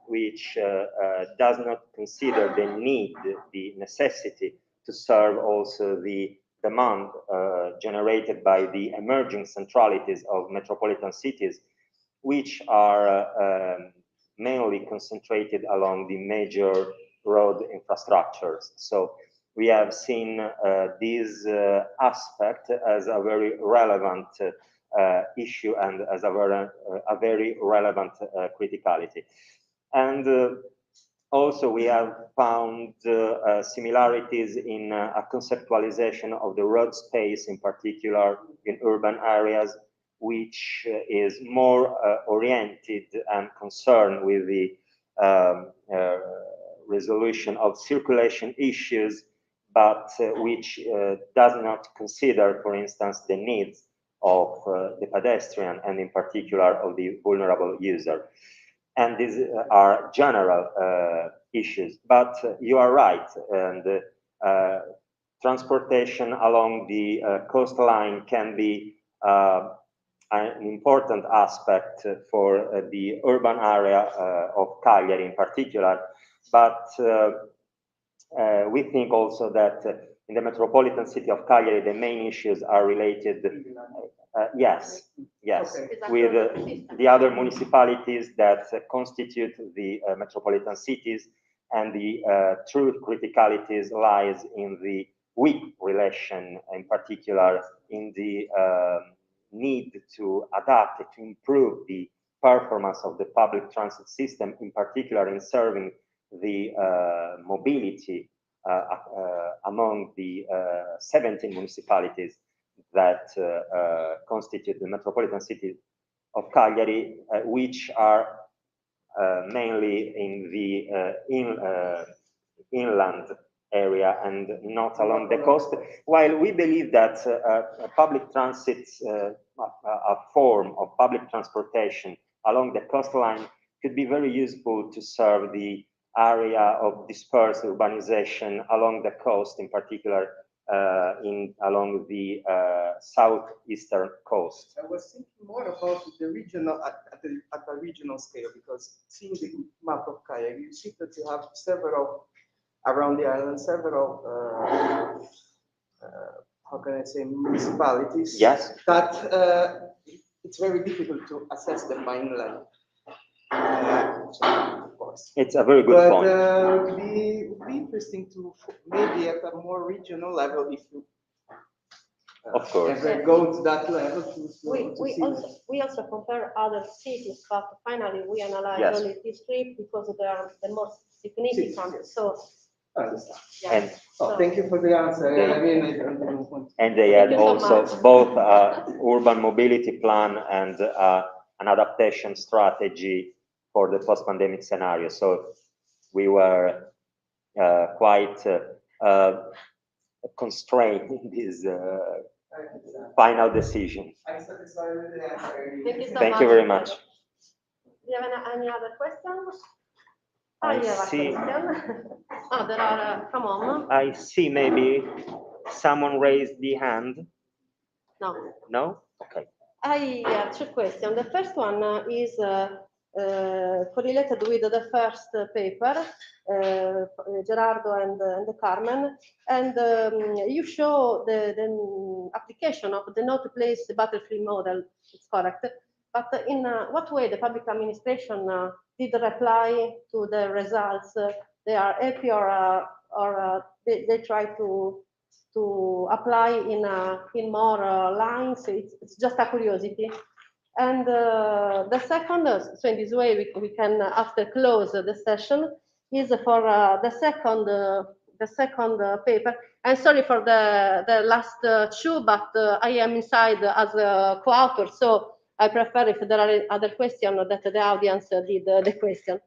which does not consider the need, the necessity to serve also the demand generated by the emerging centralities of metropolitan cities, which are mainly concentrated along the major road infrastructures. So we have seen this aspect as a very relevant issue and as a very relevant criticality. And also we have found similarities in a conceptualization of the road space, in particular in urban areas, which is more oriented and concerned with the resolution of circulation issues, but which does not consider, for instance, the needs of the pedestrian and in particular of the vulnerable user. And these are general issues, but you are right, and transportation along the coastline can be an important aspect for the urban area of Cagliari in particular, but we think also that in the metropolitan city of Cagliari, the main issues are related, yes, okay, with the other municipalities that constitute the metropolitan cities, and the true criticalities lies in the weak relation, in particular in the need to adapt, to improve the performance of the public transit system, in particular in serving the mobility among the 17 municipalities that constitute the metropolitan city of Cagliari, which are mainly in the inland area and not along the coast, while we believe that public transit, a form of public transportation along the coastline could be very useful to serve the area of dispersed urbanization along the coast, in particular along the southeastern coast. I was thinking more about the regional at the regional scale, because seeing the map of Cagliari, you see that you have several around the island, several how can I say, municipalities. Yes. That it's very difficult to assess the mainland. Of course. It's a very good But point. it would be interesting to maybe at a more regional level, if you Of course. ever go to that level to We also compare other cities, but finally we analyze Yes. only these three because they are the most significant. Yes. So, understand. yeah. And Oh, thank you for the answer. They- I mean, I don't want to. And they Thank had you so also much. both urban mobility plan and an adaptation strategy for the post-pandemic scenario. So we were quite constrained in this final decision. I'm satisfied with the answer. Thank you so Thank much. you very much. Do you have any other questions? I you have see. a question. Oh, there are, come on. I see maybe someone raised the hand. No. No? Okay. I have two questions. The first one is correlated with the first paper, Gerardo and Carmen, and you show the application of the not place battlefield model. It's correct, but in what way the public administration did reply to the results? They are happy or they try to apply in more lines. It's just a curiosity. And the second, so in this way we can after close the session, is for the second paper. I'm sorry for the last two, but I am inside as a co-author, so I prefer if there are other questions that the audience did the question.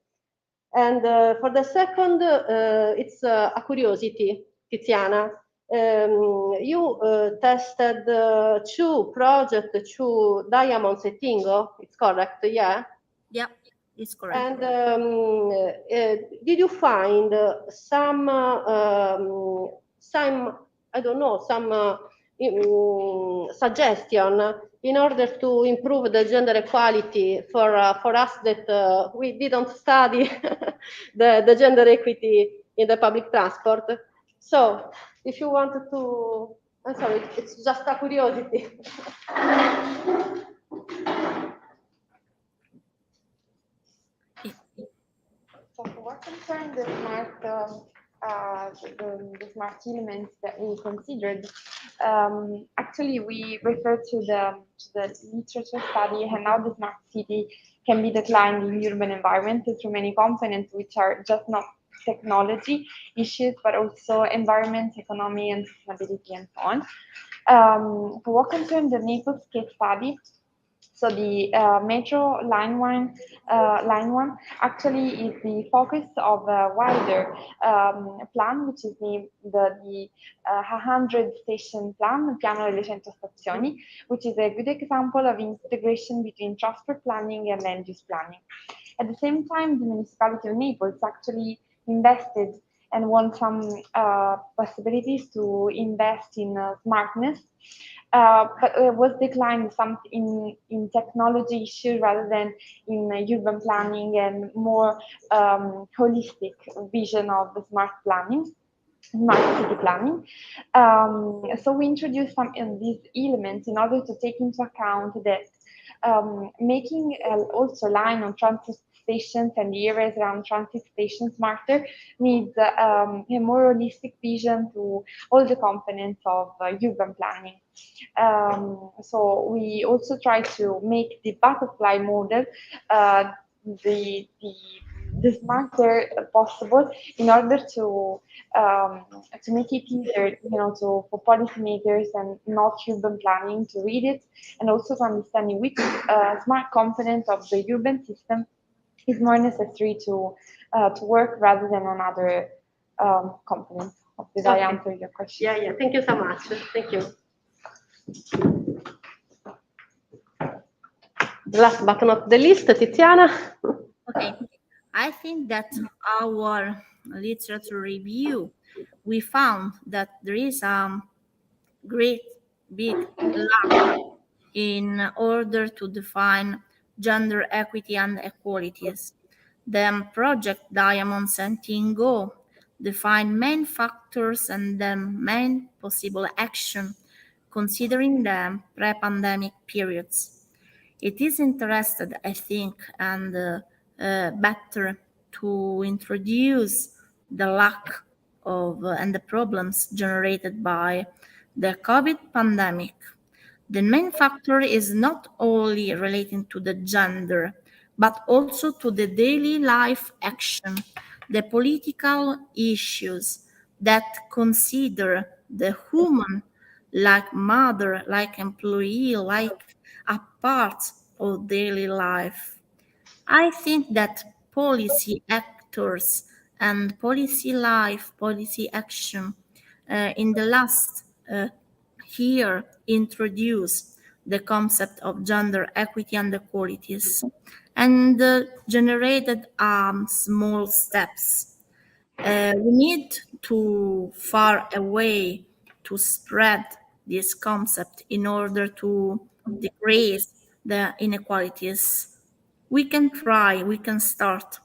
And for the second, it's a curiosity, Tiziana. You tested two projects, two diamonds at Tingo, it's correct, yeah? Yeah, it's correct. And did you find some, I don't know, some suggestion in order to improve the gender equality for us that we didn't study the gender equity in the public transport? So if you wanted to, I'm sorry, it's just a curiosity. So for what concerns the smart elements that we considered, actually we refer to the literature study and how the smart city can be declined in urban environment through many components, which are just not technology issues, but also environment, economy, and sustainability, and so on. For what concerns the Naples case study, so the Metro Line 1 actually is the focus of a wider plan, which is the 100 station plan, Piano delle 100 stazioni, which is a good example of integration between transport planning and land use planning. At the same time, the municipality of Naples actually invested and won some possibilities to invest in smartness, but was declined some in technology issue rather than in urban planning and more holistic vision of the smart city planning. So we introduced some of these elements in order to take into account that making also line on transit stations and the areas around transit stations smarter needs a more holistic vision to all the components of urban planning. So we also try to make the butterfly model the smarter possible in order to make it easier, for policymakers and not urban planning to read it, and also to understanding which smart component of the urban system is more necessary to work rather than on other components. Did I answer your question? Yeah. Thank you so much. Thank you. Last but not the least, Tiziana. Okay, I think that our literature review, we found that there is a great big lack in order to define gender equity and equalities. The project Diamonds and Tingo define main factors and the main possible action considering the pre-pandemic periods. It is interested, I think, and better to introduce the lack of and the problems generated by the COVID pandemic. The main factor is not only relating to the gender, but also to the daily life action, the political issues that consider the human like mother, like employee, like a part of daily life. I think that policy actors and policy life, policy action in the last year introduced the concept of gender equity and equalities and generated small steps. We need to far away to spread this concept in order to decrease the inequalities. We can try, we can start.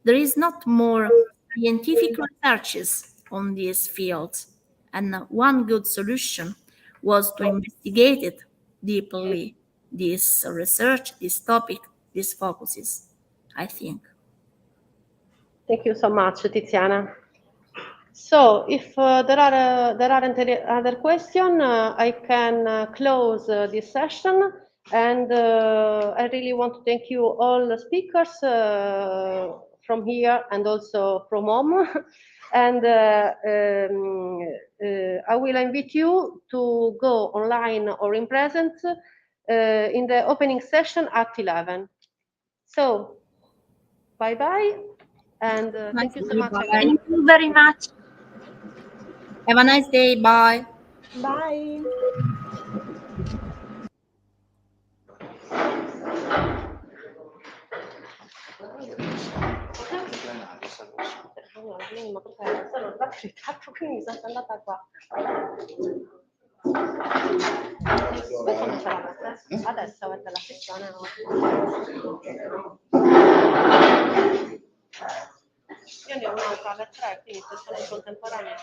There is not more scientific researches on these fields, and one good solution was to investigate it deeply, this research, this topic, these focuses, I think. Thank you so much, Tiziana. So, if there aren't any other questions, I can close this session. And I really want to thank you all the speakers from here and also from home. And I will invite you to go online or in presence in the opening session at 11. So, bye-bye. And thank you so much again. Thank you very much. Have a nice day. Bye. Bye. Ma perché sono fatto quindi mi sono andata qua. Poi quando sarà adesso avete la sessione. Io ne ho un'altra alle 3, quindi sessione in contemporanea.